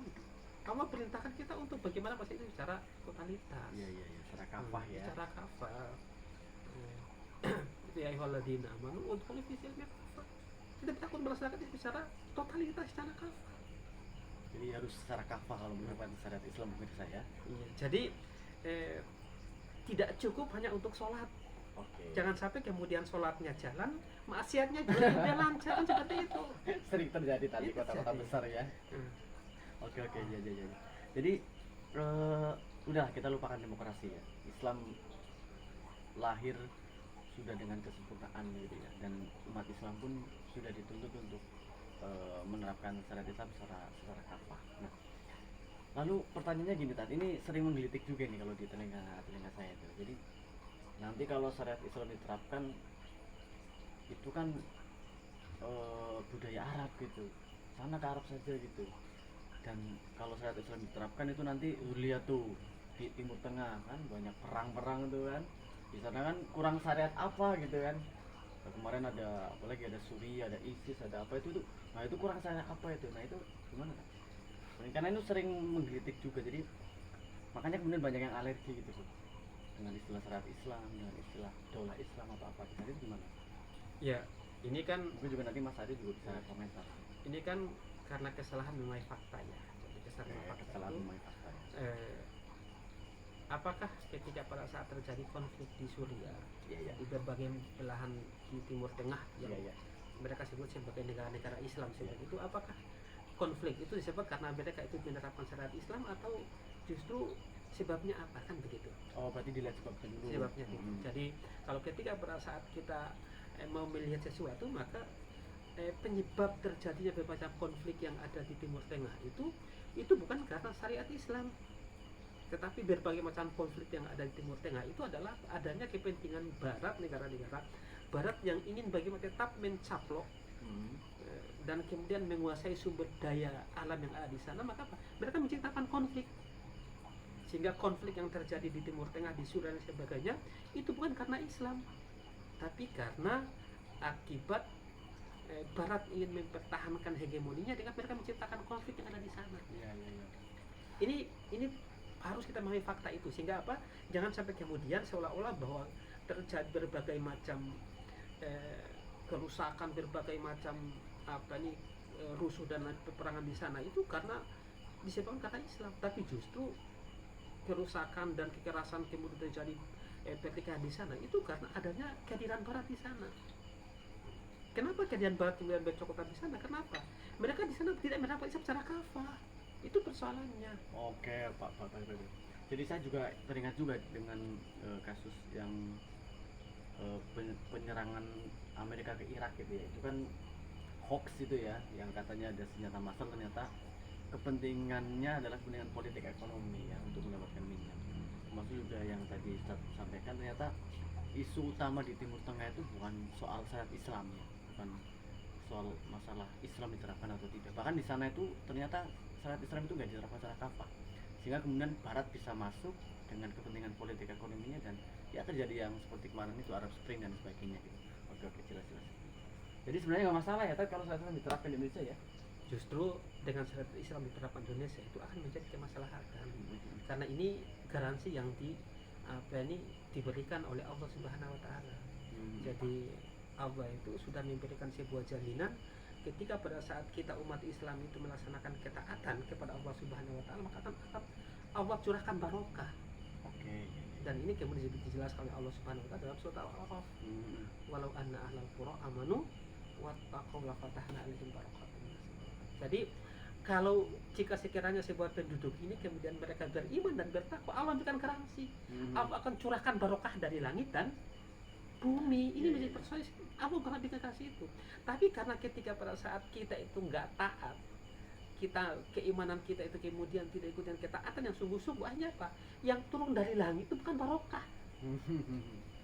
S4: Allah perintahkan kita untuk bagaimana masa itu secara totalitas.
S2: Iya, secara kafah ya.
S4: Secara kafah. Itu ya ayyuhalladzina amanu udkhulu fi silmi kafah. Kita takut melaksanakan itu secara totalitas, secara kafah.
S2: Jadi harus secara kafah kalau menerapkan syariat Islam pemirsa ya.
S4: Iya, jadi tidak cukup hanya untuk sholat.
S2: Oke.
S4: Jangan sampai kemudian sholatnya jalan, maksiatnya juga jalan, jangan seperti itu.
S2: Sering terjadi tadi
S4: Itu
S2: kota-kota
S4: jadi.
S2: besar ya.
S4: Hmm.
S2: Oke, ya. Jadi udah kita lupakan demokrasi ya. Islam lahir sudah dengan kesempurnaan gitu ya, dan umat Islam pun sudah dituntut untuk menerapkan syariat Islam secara kafah. Nah, lalu pertanyaannya gini Tat, ini sering menggelitik juga nih kalau di telinga saya itu. Jadi nanti kalau syariat Islam diterapkan itu kan budaya Arab gitu, sana ke Arab saja gitu. Dan kalau syariat Islam diterapkan itu nanti lihat tuh di Timur Tengah kan banyak perang-perang tuh kan, di sana kan kurang syariat apa gitu kan. Nah, kemarin ada apalagi ada Suriah, ada ISIS, ada apa itu, nah itu kurang syariat apa itu, nah itu gimana kan? Karena itu sering menggelitik juga, jadi makanya kemudian banyak yang alergi gitu tuh dengan istilah syariat Islam, dengan istilah daulah Islam atau apa. Nah itu gimana?
S4: Ya, ini kan
S2: Mungkin juga nanti Mas Adi juga bisa komentar.
S4: ini kan karena kesalahan memang fakta ya. Jadi
S2: Kesalahan
S4: itu,
S2: memang fakta ya.
S4: apakah ketika pada saat terjadi konflik di Suriah,
S2: Iya.
S4: di berbagai belahan di Timur Tengah yang
S2: Iya.
S4: mereka sebut sebagai negara-negara Islam seperti itu, apakah konflik itu disebut karena mereka itu menerapkan syariat Islam atau justru sebabnya apa, kan begitu?
S2: Oh, berarti dilihat sebabnya dulu.
S4: Sebabnya gitu. Jadi kalau ketika pada saat kita mau melihat sesuatu, maka penyebab terjadinya berbagai konflik yang ada di Timur Tengah itu bukan karena syariat Islam, tetapi berbagai macam konflik yang ada di Timur Tengah itu adalah adanya kepentingan Barat, negara-negara Barat yang ingin bagaimana tetap mencaplok dan kemudian menguasai sumber daya alam yang ada di sana. Maka apa? Mereka menciptakan konflik, sehingga konflik yang terjadi di Timur Tengah, di Suriah dan sebagainya itu bukan karena Islam, tapi karena akibat Barat ingin mempertahankan hegemoninya dengan mereka menciptakan konflik yang ada di sana.
S2: Iya.
S4: Ini harus kita memahami fakta itu, sehingga apa? Jangan sampai kemudian seolah-olah bahwa terjadi berbagai macam kerusakan, berbagai macam rusuh dan peperangan di sana itu karena disebabkan karena Islam, tapi justru kerusakan dan kekerasan kemudian terjadi pertikaian di sana itu karena adanya kehadiran Barat di sana. Kenapa kehadiran Barat kemudian bercokotan di sana? Kenapa? Mereka di sana tidak menerapkan Islam secara kafah. Itu persoalannya.
S2: Oke, Pak. Jadi saya juga teringat juga dengan kasus yang penyerangan Amerika ke Irak gitu ya. Itu kan hoax itu ya, yang katanya ada senjata massal, ternyata kepentingannya adalah kepentingan politik ekonomi ya, untuk mendapatkan minyak. Termasuk juga yang tadi Ustaz sampaikan, ternyata isu utama di Timur Tengah itu bukan soal syariat Islam ya, bukan soal masalah Islam diterapkan atau tidak. Bahkan di sana itu ternyata syariat Islam itu nggak diterapkan secara kafah, sehingga kemudian Barat bisa masuk dengan kepentingan politik ekonominya, dan ya terjadi yang seperti kemarin itu Arab Spring dan sebagainya gitu. Oke, jelas. Jadi sebenarnya nggak masalah ya, tapi kalau syariat Islam diterapkan di Indonesia ya.
S4: Justru dengan syariat Islam diterapkan di Indonesia itu akan menjadi kemaslahatan, karena ini garansi yang diberikan oleh Allah Subhanahu wa taala. Jadi Allah itu sudah memberikan sebuah jaminan ketika pada saat kita umat Islam itu melaksanakan ketaatan kepada Allah Subhanahu wa taala, maka akan Allah curahkan barokah.
S2: Oke.
S4: Dan ini kemudian dijelaskan oleh Allah Subhanahu wa taala dalam surat Al-A'raf. Walau anna ahlal qura amanu wattaqaw la fatahna 'alaihim barakatun. Jadi kalau jika sekiranya sebuah penduduk ini kemudian mereka beriman dan bertakwa, Allah berikan garansi. Allah akan curahkan barokah dari langit dan bumi. Ini menjadi persoalan. Allah bakal berikan garansi itu. Tapi karena ketika pada saat kita itu nggak taat, keimanan kita itu kemudian tidak ikuti ketaatan yang sungguh-sungguh, akhirnya apa? Yang turun dari langit itu bukan barokah.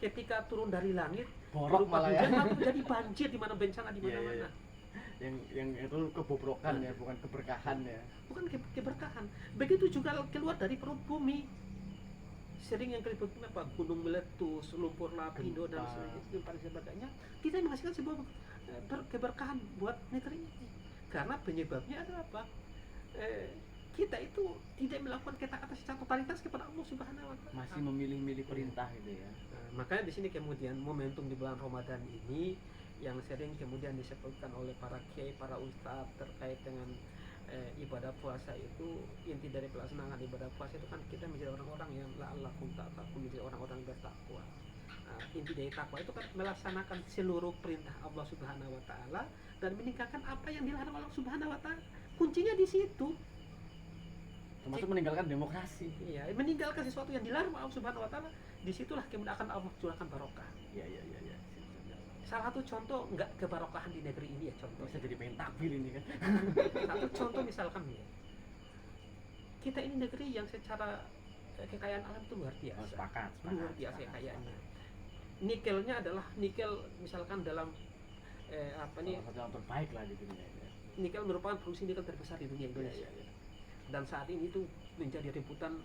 S4: Ketika turun dari langit,
S2: Borok malah ya.
S4: hujan, lalu jadi banjir di mana, bencana di mana-mana.
S2: Yang itu kebobrokan ya, bukan keberkahan ya.
S4: Bukan keberkahan. Begitu juga keluar dari perut bumi. Sering yang keliput apa? Gunung meletus, lumpur lapindo dan sebagainya. Tidak menghasilkan sebuah keberkahan buat negeri ini. Karena penyebabnya adalah apa? kita itu tidak melakukan ketaatan secara totalitas kepada Allah Subhanahu wa taala.
S2: Masih memilih-milih perintah gitu ya.
S4: Nah, makanya di sini kemudian momentum di bulan Ramadan ini yang sering kemudian disebutkan oleh para kiai, para ustadz terkait dengan ibadah puasa itu, inti dari pelaksanaan ibadah puasa itu kan kita menjadi orang-orang yang la'allakum tattaqun, menjadi orang-orang bertakwa. Nah, inti dari takwa itu kan melaksanakan seluruh perintah Allah Subhanahu wa taala dan meninggalkan apa yang dilarang Allah Subhanahu wa taala. Kuncinya di situ.
S2: Termasuk meninggalkan demokrasi.
S4: Iya, meninggalkan sesuatu yang dilarang Allah Subhanahu wa taala, disitulah kemudian akan Allah curahkan barokah.
S2: Iya.
S4: Salah satu contoh nggak kebarokahan di negeri ini ya contoh.
S2: Bisa jadi pengen takbir ini kan.
S4: Satu contoh misalkan ya, kita ini negeri yang secara kekayaan alam itu luar biasa.
S2: Sepakat.
S4: Luar biasa kekayaannya. Nikelnya adalah nikel misalkan dalam
S2: Salah satu yang terbaik lah di dunia ini.
S4: nikel merupakan produksi nikel terbesar di dunia Indonesia.
S2: Iya.
S4: Dan saat ini itu menjadi rebutan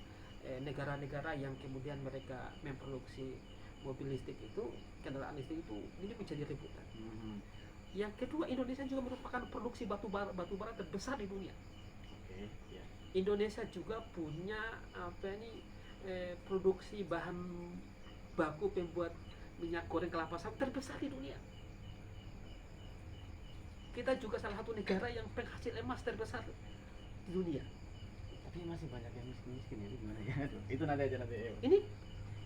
S4: negara-negara yang kemudian mereka memproduksi mobil listrik itu, kendaraan listrik itu, ini menjadi rebutan. Yang kedua, Indonesia juga merupakan produksi batu bara terbesar di dunia.
S2: Oke, ya.
S4: Indonesia juga punya produksi bahan baku pembuat minyak goreng kelapa sawit terbesar di dunia. Kita juga salah satu negara yang penghasil emas terbesar di dunia.
S2: Tapi masih banyak yang miskin itu gimana ya? Itu nanti aja.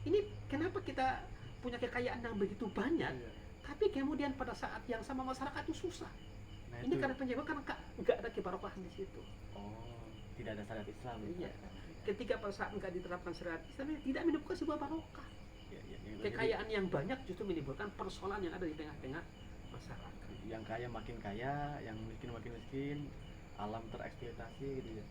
S4: Ini kenapa kita punya kekayaan yang begitu banyak,
S2: Iya.
S4: tapi kemudian pada saat yang sama masyarakat itu susah.
S2: Nah,
S4: Ini
S2: itu.
S4: karena penyebab kan nggak ada kebarokahan di situ.
S2: Oh, tidak ada syariat Islam.
S4: Iya. Ketika pada saat nggak diterapkan syariat Islam, tidak menimbulkan sebuah barokah.
S2: Iya.
S4: Kekayaan yang banyak justru menimbulkan persoalan yang ada di tengah-tengah masyarakat.
S2: Yang kaya makin kaya, yang miskin makin miskin, alam tereksploitasi gitu ya.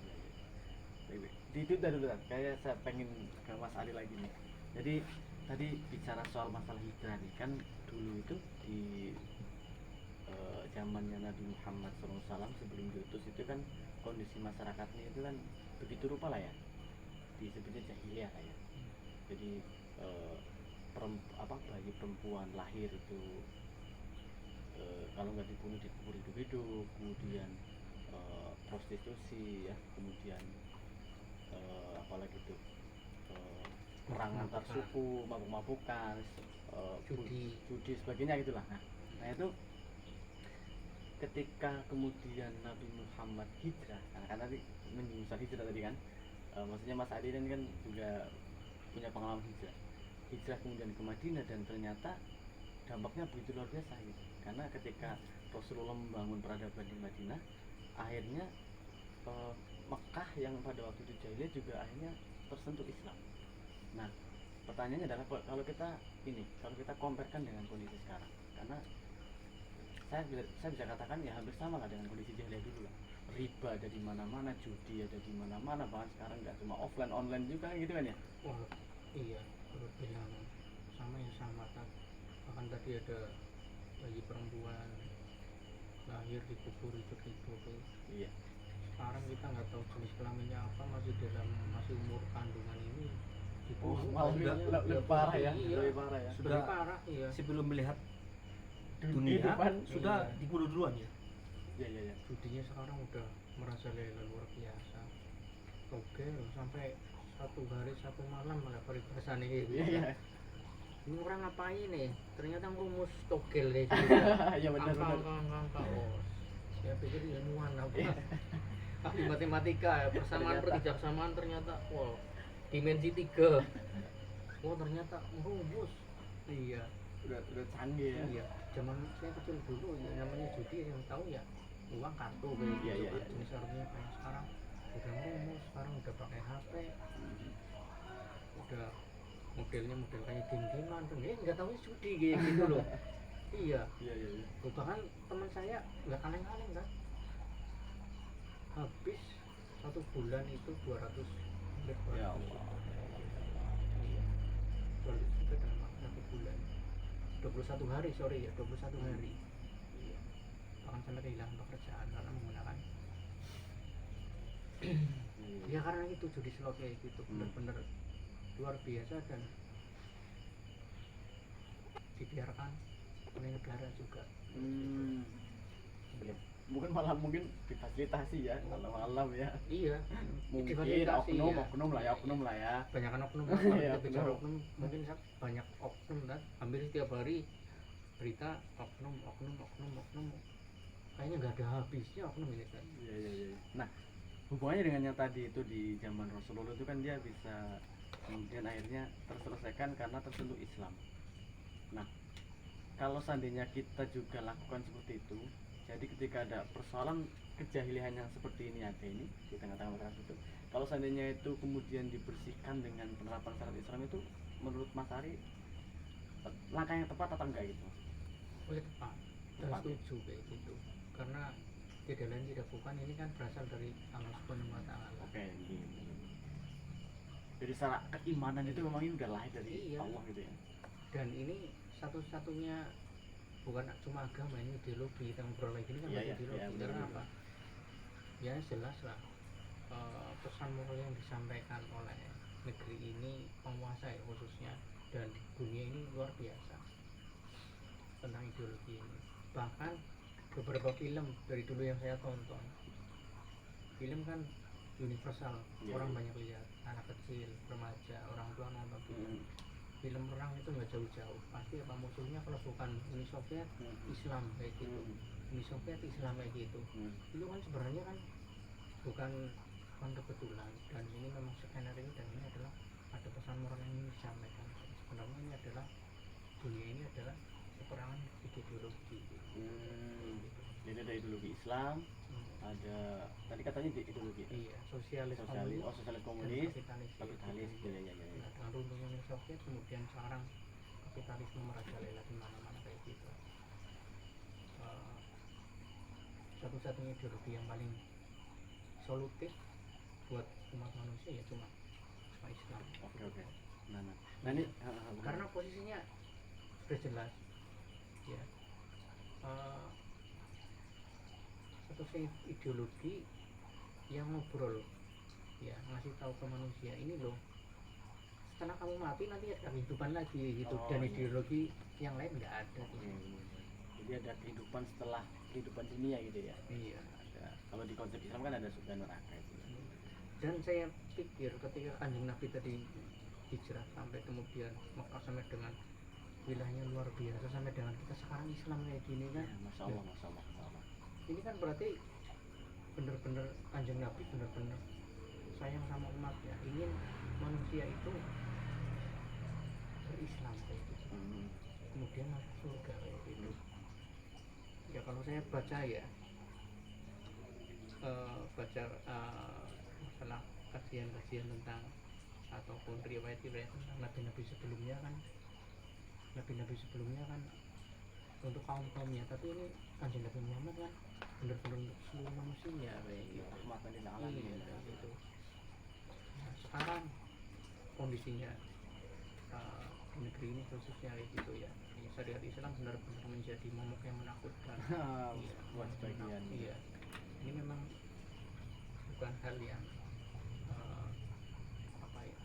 S2: Itu dah dulu kan. Kayak saya pengen ke Mas Ali lagi nih. Jadi tadi bicara soal masalah hijrah nih, kan dulu itu di zamannya Nabi Muhammad SAW sebelum diutus itu kan kondisi masyarakatnya itu kan begitu rupa lah ya, disebutnya jahiliyah lah ya. Jadi bayi perempuan lahir itu kalau nggak dibunuh dikubur hidup-hidup, kemudian prostitusi ya, kemudian apalagi itu perang antar suku, mabuk-mabukan, judi sebagainya gitulah. Nah itu ketika kemudian Nabi Muhammad hijrah, karena tadi menyusul hijrah tadi kan, maksudnya Mas Adi kan juga punya pengalaman hijrah kemudian ke Madinah, dan ternyata dampaknya begitu luar biasa gitu. Karena ketika Rasulullah membangun peradaban di Madinah, akhirnya Mekah yang pada waktu itu jahiliyah juga akhirnya tersentuh Islam. Nah, pertanyaannya adalah kalau kita comparekan dengan kondisi sekarang, karena saya bisa katakan ya hampir sama lah dengan kondisi jahiliyah dulu lah. Riba ada di mana-mana, judi ada di mana-mana, bahkan sekarang nggak cuma offline, online juga gitu kan ya.
S3: Wah, iya, kalau bilang sama yang sama kan. Bahkan tadi ada bayi perempuan lahir dikubur hidup-hidup.
S2: Iya.
S3: Sekarang kita nggak tahu jenis kelaminnya apa, masih umur kandungan ini dikubur.
S2: Lebih parah ya,
S3: Iya.
S2: lebih parah ya.
S3: Lebih parah, iya.
S4: Sebelum melihat
S2: Dunia depan,
S4: sudah
S3: iya.
S4: dibunuh duluan ya.
S2: Iya.
S3: Judinya sekarang udah merajalela luar biasa. Oke, sampai satu hari satu malam malah peribahasa nih gitu.
S2: Iya.
S3: Ini orang ngapain nih? Ternyata ngurumus togel deh.
S2: Iya benar.
S3: Angka. Oh, saya pikir ilmuwan apa? Ahli matematika ya, persamaan pertidaksamaan ternyata wow, dimensi 3. Oh, ternyata merumus. Iya.
S2: Udah canggih ya.
S3: Iya. Zaman saya kecil dulu ya namanya judi, yang tahu ya uang kartu kayak gitu.
S2: Iya.
S3: Jenis artinya kayak sekarang udah merumus, sekarang udah pakai HP. Udah modelnya model kayak game-gamean tuh, nggak tahu judi kayak gitu loh. Iya. Bahkan teman saya nggak kaleng-kaleng kan, habis 1 bulan itu 200
S2: Ya Allah.
S3: Iya. 200 juta dalam waktu 1 bulan, 21 hari, sorry ya, 21 hari. Iya. Bahkan sampai kehilangan pekerjaan karena menggunakan ya karena itu judi slot kayak gitu, bener-bener luar biasa dan dibiarkan oleh negara juga.
S2: Iya. mungkin malah mungkin difasilitasi ya malam-malam ya.
S3: Iya,
S2: Mungkin
S3: difasilitasi,
S2: oknum,
S3: ya.
S2: oknum lah ya, oknum lah ya.
S3: Banyakan oknum.
S2: Iya,
S3: Kita bicara
S2: oknum.
S3: oknum, mungkin banyak oknum kan. Hampir setiap hari berita oknum, oknum, oknum, oknum. Kayaknya nggak ada habisnya oknum ini kan.
S2: Iya, iya, iya. Nah, hubungannya dengan yang tadi itu di zaman Rasulullah itu kan dia bisa kemudian akhirnya terselesaikan karena tersentuh Islam. Nah, kalau seandainya kita juga lakukan seperti itu, jadi ketika ada persoalan kejahilian yang seperti ini ada ini di tengah-tengah masyarakat itu, kalau seandainya itu kemudian dibersihkan dengan penerapan syariat Islam itu, menurut Mas Ari langkah yang tepat atau enggak gitu?
S3: Oh ya tepat. Saya
S2: Tepat.
S3: setuju kayak gitu. Karena tidak lain tidak bukan ini kan berasal dari Allah Subhanahu wa taala.
S2: Oke, gitu. Jadi secara keimanan itu memang ini udah lahir dari
S3: Iya.
S2: Allah gitu ya.
S3: Dan ini satu-satunya bukan cuma agama, ini ideologi. Kita ngobrol lagi ini kan
S2: Iya, iya,
S3: ideologi.
S2: iya, benar,
S3: Karena
S2: benar.
S3: apa? Ya jelas lah, pesan moral yang disampaikan oleh negeri ini, penguasa ya khususnya, dan dunia ini luar biasa tentang ideologi ini. Bahkan beberapa film dari dulu yang saya tonton, film kan universal,
S2: Iya,
S3: orang
S2: iya.
S3: banyak lihat, anak kecil, remaja, orang tua nonton film.
S2: Hmm.
S3: Film perang itu nggak jauh-jauh, pasti apa musuhnya kalau bukan Uni Soviet, Islam kayak gitu. Uni Soviet, Islam kayak gitu.
S2: Hmm.
S3: Itu kan sebenarnya kan bukan kebetulan, dan ini memang skenario, dan ini adalah ada pesan moral yang ingin disampaikan. Sebenarnya ini adalah dunia ini adalah peperangan ideologi.
S2: Jadi ada ideologi Islam, ada tadi katanya di ideologi
S3: Iya, sosialis,
S2: sosialis,
S3: komunis,
S2: sosialis
S3: dan
S2: komunis,
S3: kapitalis.
S2: kapitalis,
S3: Iya.
S2: ya, ya, ya, ya.
S3: Nah, dengan runtuhnya Uni Soviet, kemudian sekarang kapitalisme merajalela di mana-mana kayak gitu. Satu-satunya ideologi yang paling solutif buat umat manusia ya cuma Islam.
S2: Oke, oke. Nah ini
S3: Karena posisinya sudah jelas ya. Satu ideologi yang ngobrol ya, ngasih tahu ke manusia ini loh, setelah kamu mati nanti ada kehidupan lagi gitu.
S2: Oh,
S3: Dan
S2: iya.
S3: ideologi yang lain nggak ada tuh.
S2: Oke. Jadi ada kehidupan setelah kehidupan dunia gitu ya.
S3: Iya.
S2: Ada. Kalau di konsep Islam kan ada surga neraka itu.
S3: Dan saya pikir ketika Kanjeng Nabi tadi hijrah sampai kemudian Mekah, sampai dengan wilayahnya luar biasa, sampai dengan kita sekarang Islam kayak gini kan,
S2: Ya, Masya Allah, Masya Allah, Masya Allah.
S3: ini kan berarti bener-bener Kanjeng Nabi bener-bener sayang sama umatnya, ingin manusia itu berislam kayak gitu, kemudian masuk surga kayak gitu. Ya kalau saya baca ya, baca masalah kajian-kajian tentang ataupun riwayat-riwayat tentang nabi-nabi sebelumnya kan, nabi-nabi sebelumnya kan untuk kaum-kaumnya, tapi ini Kanjeng Nabi Muhammad kan benar-benar untuk seluruh manusia kayak gitu.
S2: Mata di tangan
S3: Iya, kayak gitu. Nah, sekarang kondisinya di negeri ini khususnya kayak gitu ya, syariat Islam benar-benar menjadi momok yang menakutkan. Iya,
S2: buat sebagian.
S3: iya, ini memang bukan hal yang apa ya,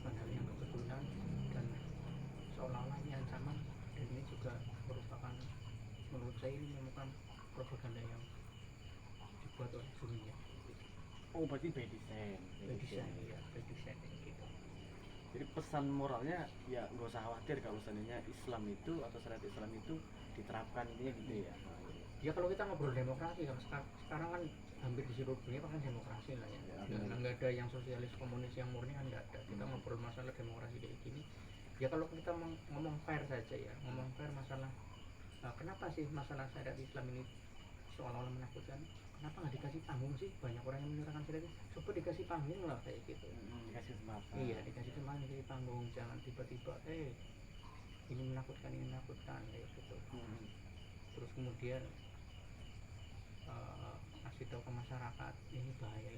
S3: bukan hal yang kebetulan, dan seolah-olah ini ancaman, dan ini juga merupakan, menurut saya ini merupakan propaganda yang dibuat oleh dunia.
S2: Oh, berarti by design.
S3: By design, ya, by design gitu.
S2: Jadi pesan moralnya ya nggak usah khawatir kalau seandainya Islam itu atau syariat Islam itu diterapkan intinya gitu ya.
S3: Ya kalau kita ngobrol demokrasi, kalau sekarang kan hampir di seluruh dunia kan demokrasi lah ya.
S2: Ya,
S3: Nggak ada yang sosialis komunis yang murni kan nggak ada. Kita ngobrol masalah demokrasi kayak gini. Ya kalau kita ngomong fair saja ya, ngomong fair masalah kenapa sih masalah syariat Islam ini seolah-olah menakutkan? Kenapa nggak dikasih panggung sih? Banyak orang yang menyerahkan syariat, coba dikasih panggung lah kayak gitu.
S2: Dikasih kesempatan.
S3: Iya, dikasih kesempatan, dikasih panggung, jangan tiba-tiba ini menakutkan kayak gitu. Terus kemudian kasih tahu ke masyarakat ini bahaya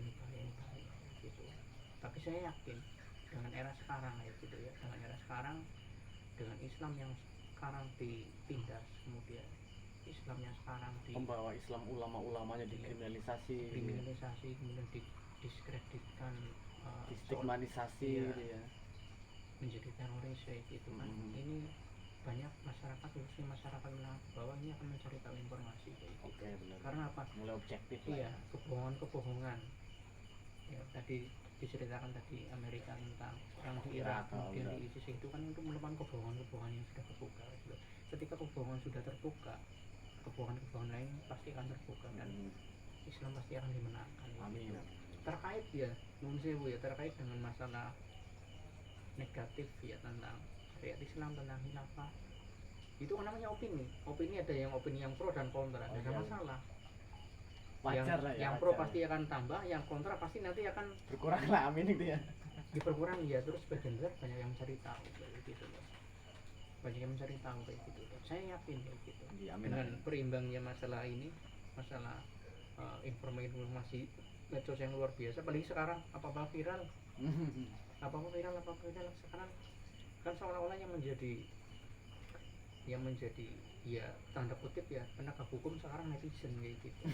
S3: gitu. Tapi saya yakin dengan era sekarang ya gitu ya, dengan era sekarang, dengan Islam yang sekarang ditindas, kemudian Islam yang sekarang
S2: Pembawa Islam ulama-ulamanya dikriminalisasi,
S3: kemudian didiskreditkan,
S2: distigmatisasi
S3: Iya.
S2: gitu ya.
S3: menjadi teroris kayak gitu kan. Ini banyak masyarakat, khususnya masyarakat menengah ke bawah ini akan mencari tahu informasi kayak gitu.
S2: Oke, benar.
S3: Karena apa?
S2: Mulai objektif lah.
S3: Iya, kebohongan-kebohongan. Ya, tadi diceritakan tadi Amerika tentang perang di Irak, kemudian di ISIS itu kan untuk menemukan kebohongan-kebohongan yang sudah terbuka gitu. Ketika kebohongan sudah terbuka, kebohongan-kebohongan lain pasti akan terbuka dan Islam pasti akan dimenangkan.
S2: Amin.
S3: Gitu. Terkait ya, nun sewu ya, terkait dengan masalah negatif ya tentang syariat Islam, tentang khilafah, itu kan namanya opini ada yang opini yang pro dan kontra,
S2: Oh,
S3: tidak ada
S2: iya.
S3: masalah.
S2: Wajar lah ya.
S3: Yang pro
S2: wajar.
S3: pasti akan tambah, yang kontra pasti nanti akan
S2: berkurang lah, amin itu ya.
S3: diperkurang ya. Terus sebagian besar banyak yang mencari tahu kayak gitu loh, banyak yang mencari tahu kayak gitu loh. Saya yakin kayak gitu.
S2: Iya, amin.
S3: Dengan
S2: amin.
S3: perimbangnya masalah ini, masalah informasi medsos yang luar biasa, apalagi sekarang apa viral sekarang kan seolah-olah yang menjadi ya tanda kutip ya penegak hukum sekarang netizen kayak gitu.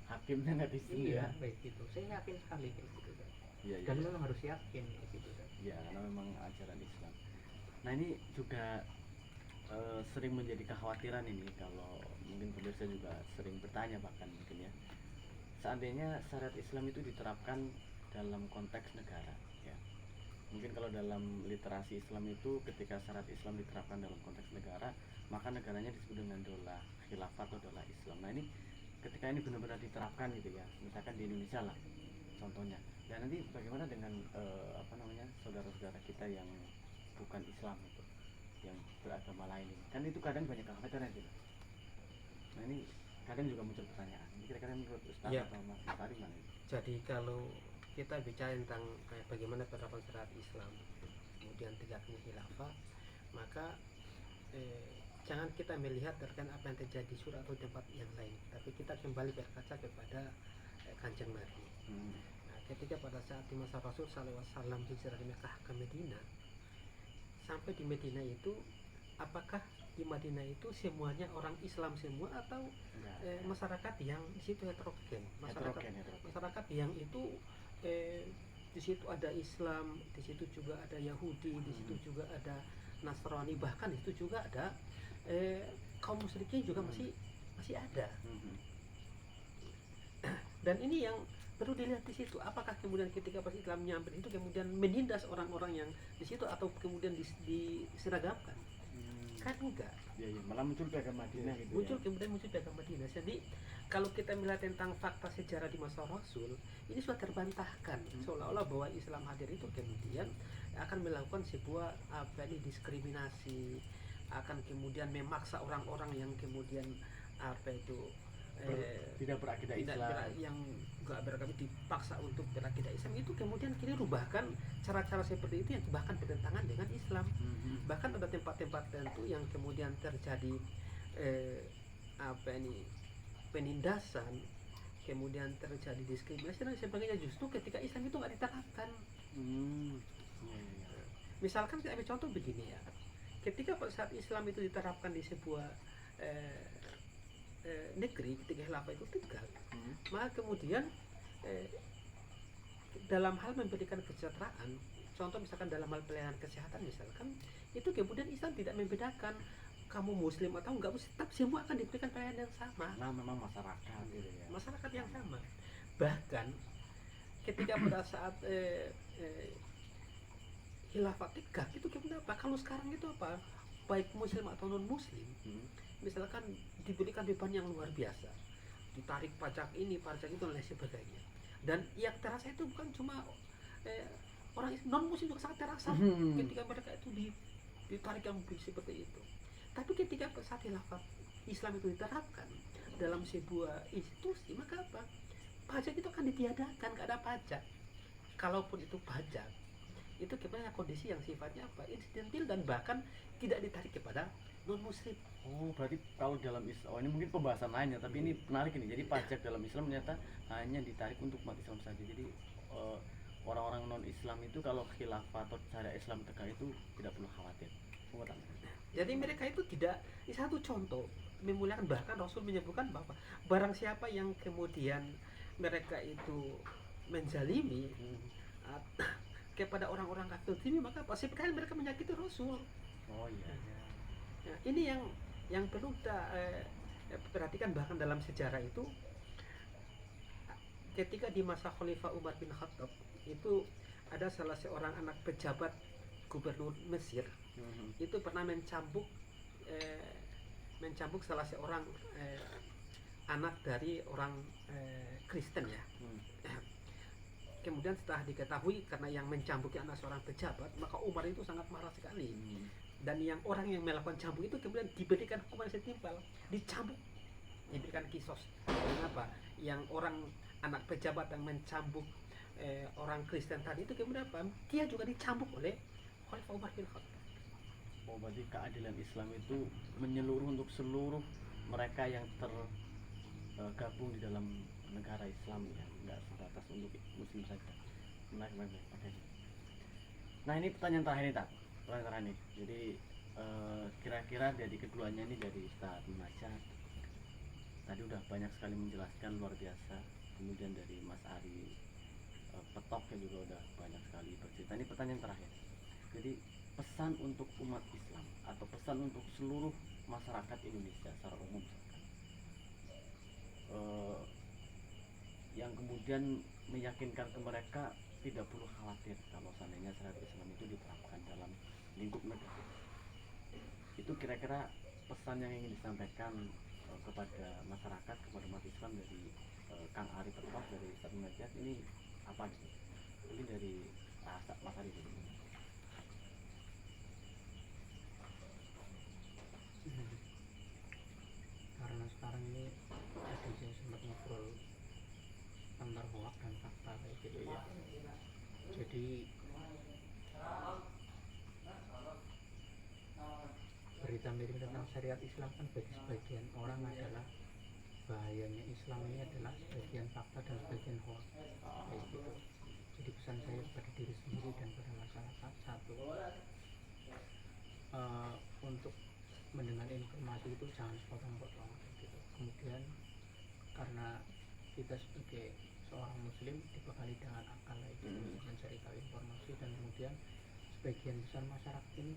S2: Hakimnya netizen
S3: Iya
S2: ya.
S3: kayak gitu, saya yakin sekali kayak gitu kan.
S2: Iya, iya.
S3: Dan memang harus yakin kayak gitu kan.
S2: Ya, karena memang ajaran Islam. Nah, ini juga sering menjadi kekhawatiran ini, kalau mungkin pemirsa juga sering bertanya bahkan mungkin ya. Seandainya syariat Islam itu diterapkan dalam konteks negara, ya. Mungkin kalau dalam literasi Islam itu ketika syariat Islam diterapkan dalam konteks negara, maka negaranya disebut dengan dolah khilafah atau dolah Islam. Nah, ini ketika ini benar-benar diterapkan gitu ya, misalkan di Indonesia lah contohnya. Dan nanti bagaimana dengan saudara-saudara kita yang bukan Islam itu, yang beragama lain ini, kan itu kadang banyak kekhawatiran gitu. Nah, ini kadang juga muncul pertanyaan, ini kira-kira menurut Ustaz
S4: Ya.
S2: atau Mas Ari mana ini?
S4: Jadi kalau kita bicara tentang kayak bagaimana penerapan syariat Islam, kemudian tegaknya khilafah, maka jangan kita melihat terkait apa yang terjadi di surah atau tempat yang lain, tapi kita kembali berkaca kepada Kanjeng Nabi. Nah, ketika pada saat di masa Rasul SAW hijrah dari Mekah ke Madinah, sampai di Madinah itu, apakah di Madinah itu semuanya orang Islam semua atau
S2: Enggak.
S4: masyarakat yang di situ heterogen,
S2: Heterogen.
S4: masyarakat yang itu di situ ada Islam, di situ juga ada Yahudi, di situ juga ada Nasrani, bahkan di situ juga ada kaum musyrikin juga masih ada. Dan ini yang perlu dilihat di situ, apakah kemudian ketika pas Islam nyampe itu kemudian menindas orang-orang yang di situ atau kemudian diseragamkan? Kan enggak.
S2: Ya, malah muncul piagam Madinah gitu
S4: Muncul
S2: ya.
S4: kemudian muncul piagam Madinah. Jadi kalau kita melihat tentang fakta sejarah di masa Rasul, ini sudah terbantahkan seolah-olah bahwa Islam hadir itu kemudian akan melakukan sebuah diskriminasi, akan kemudian memaksa orang-orang yang kemudian
S2: Tidak berakidah Islam.
S4: yang enggak beragama dipaksa untuk berakidah Islam, itu kemudian keliru. Bahkan cara-cara seperti itu yang bahkan bertentangan dengan Islam. Bahkan ada tempat-tempat tertentu yang kemudian terjadi penindasan, kemudian terjadi diskriminasi dan sebagainya, justru ketika Islam itu nggak diterapkan. Misalkan kita ambil contoh begini ya, ketika pada saat Islam itu diterapkan di sebuah negeri, ketika khilafah itu tegak, maka kemudian dalam hal memberikan kesejahteraan, contoh misalkan dalam hal pelayanan kesehatan misalkan, itu kemudian Islam tidak membedakan kamu muslim atau enggak muslim, tetap semua akan diberikan pelayanan yang sama.
S2: Nah, memang masyarakat gitu ya.
S4: Masyarakat yang sama. Bahkan ketika pada saat khilafah tegak itu kemudian apa? Kalau sekarang itu apa? Baik muslim atau non muslim, misalkan diberikan beban yang luar biasa, ditarik pajak ini, pajak itu dan lain sebagainya. Dan yang terasa itu bukan cuma orang non muslim juga sangat terasa ketika mereka itu ditarik yang seperti itu. Tapi ketika saat khilafah Islam itu diterapkan dalam sebuah institusi, maka apa? Pajak itu akan ditiadakan, nggak ada pajak. Kalaupun itu pajak, itu kepada kondisi yang sifatnya apa? Insidental dan bahkan tidak ditarik kepada non muslim.
S2: Oh, berarti kalau dalam Islam, ini mungkin pembahasan lainnya, tapi ini menarik ini. Jadi pajak dalam Islam ternyata hanya ditarik untuk umat Islam saja. Jadi orang-orang non Islam itu kalau khilafah atau syariat Islam tegak itu tidak perlu khawatir.
S4: Jadi mereka itu tidak, ini satu contoh memuliakan, bahkan Rasul menyebutkan bahwa barang siapa yang kemudian mereka itu menzalimi kepada orang-orang kafir ini, maka pasti mereka menyakiti Rasul.
S2: Oh iya.
S4: Nah, ini yang perlu kita perhatikan. Bahkan dalam sejarah itu ketika di masa Khalifah Umar bin Khattab itu ada salah seorang anak pejabat gubernur Mesir itu pernah mencambuk salah seorang anak dari orang Kristen ya. Kemudian setelah diketahui karena yang mencambuknya anak seorang pejabat, maka Umar itu sangat marah sekali. Dan orang yang melakukan cambuk itu kemudian diberikan hukuman setimpal, dicambuk, diberikan kisos. Kenapa? Yang orang anak pejabat yang mencambuk orang Kristen tadi itu kemudian apa? Dia juga dicambuk oleh Khalifah Umar bin Khattab.
S2: Oh, berarti keadilan Islam itu menyeluruh untuk seluruh mereka yang tergabung di dalam negara Islam ya, nggak sebatas untuk Muslim saja. Menarik. Oke. Nah ini pertanyaan terakhir nih, pertanyaan terakhir nih. Jadi kira-kira dari keduanya ini, dari Ustaz Munajat tadi udah banyak sekali menjelaskan, luar biasa. Kemudian dari Mas Ari Petoknya juga udah banyak sekali bercerita. Ini pertanyaan terakhir. Jadi pesan untuk umat Islam atau pesan untuk seluruh masyarakat Indonesia secara umum yang kemudian meyakinkan ke mereka tidak perlu khawatir kalau seandainya syariat Islam itu diterapkan dalam lingkup negara. Itu kira-kira pesan yang ingin disampaikan kepada masyarakat, kepada umat Islam dari Kang Ari Petok, dari Ustaz Munajat ini apa gitu? Ini dari Mas Ari dulu.
S3: Karena sekarang ini tadi saya sempat ngobrol tentang hoax dan fakta kayak gitu ya. Jadi berita miring tentang syariat Islam kan bagi sebagian orang adalah bahayanya Islam ini adalah sebagian fakta dan sebagian hoax kayak gitu. Jadi pesan saya kepada diri sendiri dan pada masyarakat, satu, untuk mendengar informasi itu jangan sepotong-potong gitu. Kemudian karena kita sebagai seorang muslim dibekali dengan akal gitu, mencari tahu informasi, dan kemudian sebagian besar masyarakat ini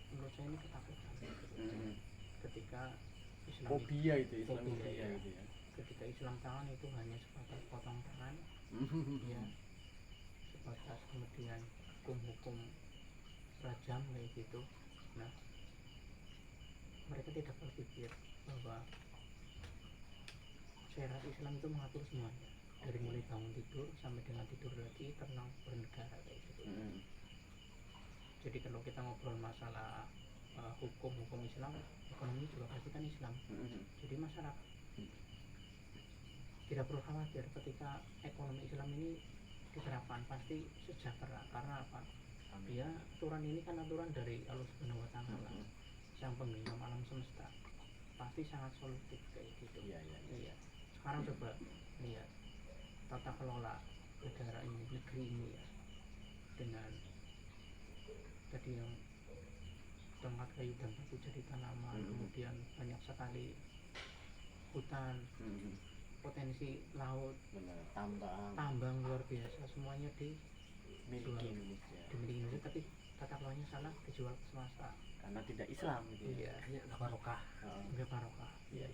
S3: menurut saya ini ketakutan gitu. Ketika Islam
S2: Fobia itu, Islam
S3: fobia,
S2: fobia
S3: ya.
S2: gitu ya.
S3: Ketika Islam tangan itu hanya sebatas potong tangan ya, sebatas kemudian hukum-hukum rajam kayak gitu. Nah, mereka tidak berpikir bahwa syariat Islam itu mengatur semuanya, dari mulai bangun tidur sampai dengan tidur lagi, tenang bernegara kayak gitu. Jadi kalau kita ngobrol masalah hukum Islam, ekonomi juga pasti kan Islam. Jadi masyarakat tidak perlu khawatir ketika ekonomi Islam ini diterapkan, pasti sejahtera. Karena apa? Dia aturan ini kan aturan dari Allah Subhanahu wa Ta'ala, Sang Pengguna alam semesta, pasti sangat solutif kayak gitu. Iya. Sekarang coba lihat tata kelola negara ini, negeri ini ya, dengan tadi yang tempat kayu dan batu jadi tanaman, kemudian banyak sekali hutan, potensi laut, tambang luar biasa, semuanya
S2: Miliki Indonesia.
S3: dimiliki Indonesia, tapi tata kelolanya salah, dijual ke swasta
S2: Karena tidak Islam gitu ya.
S3: iya, nggak barokah, nggak barokah.
S2: Iya.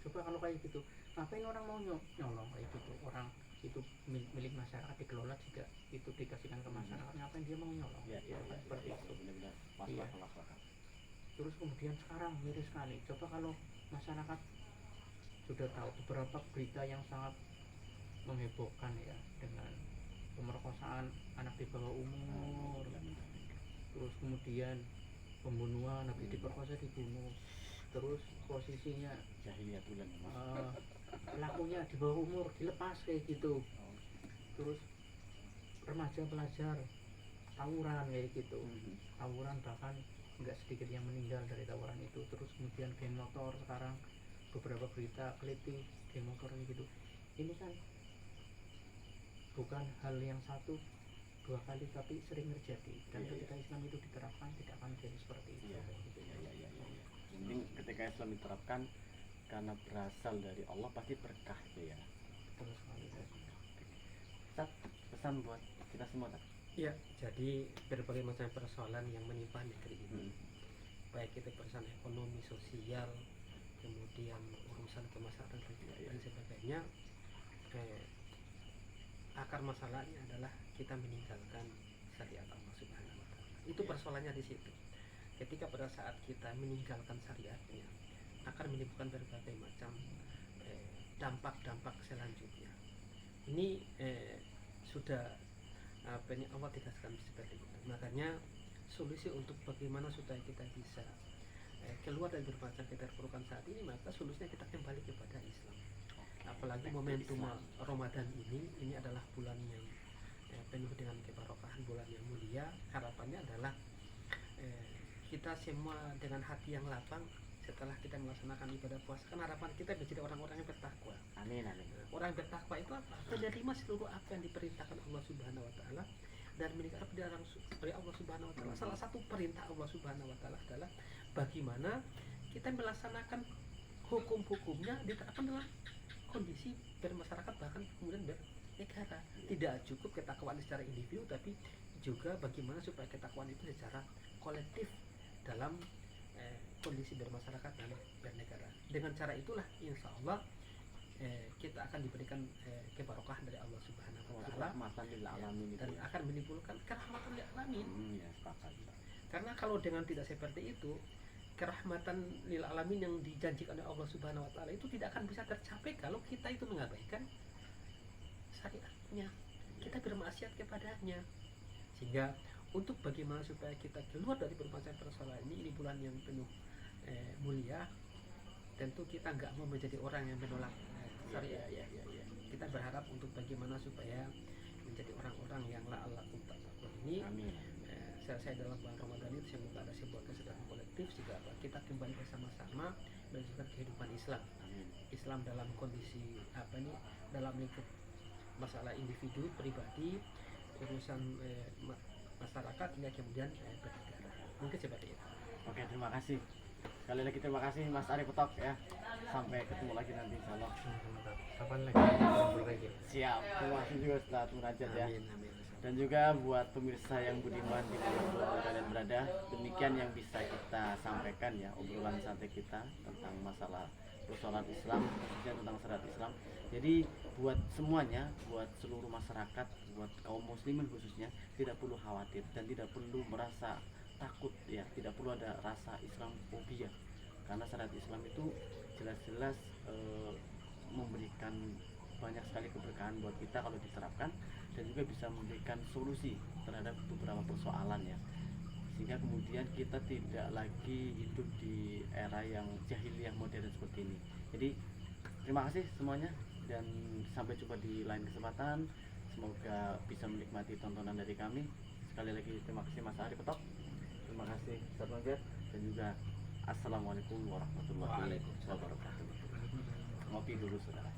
S3: Coba kalau kayak gitu, ngapain orang mau nyolong kayak gitu? Orang itu milik masyarakat, dikelola juga, itu dikasihkan ke masyarakat, ngapain dia mau nyolong?
S2: Iya.
S3: Seperti itu.
S2: Benar-benar
S3: Iya.
S2: masuk.
S3: Terus kemudian sekarang miris sekali, coba kalau masyarakat sudah tahu beberapa berita yang sangat menghebohkan ya, dengan pemerkosaan anak di bawah umur, terus kemudian pembunuhan, habis diperkosa dibunuh, terus posisinya
S2: Jahiliyatulan
S3: pelakunya di bawah umur dilepas kayak gitu, terus remaja pelajar tawuran kayak gitu, tawuran bahkan nggak sedikit yang meninggal dari tawuran itu. Terus kemudian geng motor, sekarang beberapa berita keliti geng motor gitu. Ini kan bukan hal yang satu dua kali, tapi sering terjadi, dan ketika Islam itu diterapkan tidak akan jadi seperti itu.
S2: Iya. Mending ketika Islam diterapkan karena berasal dari Allah pasti berkah gitu ya.
S3: Terus sekali.
S2: Ustaz, pesan buat kita semua, Ustaz.
S4: Ya, jadi berbagai macam persoalan yang menimpa negeri ini baik itu urusan ekonomi, sosial, kemudian urusan kemasyarakatan dan sebagainya. Akar masalahnya adalah kita meninggalkan syariat Allah Subhanahu wa taala. Itu persoalannya di situ. Ketika pada saat kita meninggalkan syariatnya akan menimbulkan berbagai macam dampak-dampak selanjutnya. Ini sudah Allah tegaskan seperti itu. Makanya solusi untuk bagaimana supaya kita bisa keluar dari berbagai keterpurukan saat ini, maka solusinya kita kembali kepada Islam. Apalagi momentum Ramadan ini adalah bulan yang penuh dengan kebarokahan, bulan yang mulia. Harapannya adalah kita semua dengan hati yang lapang setelah kita melaksanakan ibadah puasa, kan harapan kita menjadi orang-orang yang bertakwa.
S2: Amin, amin.
S4: Orang yang bertakwa itu apa? Menerima seluruh apa yang diperintahkan Allah Subhanahu wa taala dan meninggalkan dilarang oleh Allah Subhanahu wa taala. Salah satu perintah Allah Subhanahu wa taala adalah bagaimana kita melaksanakan hukum-hukumnya diterapkan dalam kondisi bermasyarakat, bahkan kemudian bernegara. Tidak cukup ketakwaan secara individu, tapi juga bagaimana supaya ketakwaan itu secara kolektif dalam kondisi bermasyarakat dan bernegara. Dengan cara itulah insya Allah kita akan diberikan kebarokahan dari Allah Subhanahu wa taala dan akan menimbulkan kerahmatan lil alamin.
S2: Ya, sepakat.
S4: Karena kalau dengan tidak seperti itu, kerahmatan lil alamin yang dijanjikan oleh Allah Subhanahu wa taala itu tidak akan bisa tercapai kalau kita itu mengabaikan syariatnya, kita bermaksiat kepadanya. Sehingga untuk bagaimana supaya kita keluar dari berbagai persoalan ini bulan yang penuh mulia, tentu kita nggak mau menjadi orang yang menolak syariat. Kita berharap untuk bagaimana supaya menjadi orang-orang yang la'allakum tattaqun ini.
S2: Amin.
S4: Selesai dalam bulan Ramadan itu semoga ada sebuah kesadaran kolektif sehingga kita kembali bersama-sama melanjutkan kehidupan Islam.
S2: Amin.
S4: Islam dalam kondisi dalam lingkup masalah individu pribadi, urusan masyarakat hingga kemudian bernegara. Mungkin seperti itu.
S2: Oke, terima kasih. Sekali lagi terima kasih Mas Ari Petok ya. Sampai ketemu lagi nanti insyaallah.
S3: Kapan lagi ngobrol lagi?
S2: Siap. Terima kasih juga Ustaz Munajat ya.
S3: Amin.
S2: Dan juga buat pemirsa yang budiman di mana kalian berada, demikian yang bisa kita sampaikan ya, obrolan santai kita tentang masalah persoalan Islam, khususnya tentang syariat Islam. Jadi buat semuanya, buat seluruh masyarakat, buat kaum muslimin khususnya, tidak perlu khawatir dan tidak perlu merasa takut ya, tidak perlu ada rasa Islamofobia, karena syariat Islam itu jelas-jelas memberikan banyak sekali keberkahan buat kita kalau diterapkan, dan juga bisa memberikan solusi terhadap beberapa persoalan ya, sehingga kemudian kita tidak lagi hidup di era yang jahiliyah modern seperti ini. Jadi terima kasih semuanya dan sampai jumpa di lain kesempatan. Semoga bisa menikmati tontonan dari kami. Sekali lagi terima kasih Mas Ari Petok, terima kasih Ustaz Munajat, dan juga assalamualaikum warahmatullahi wabarakatuh. Ngopi dulu saudara.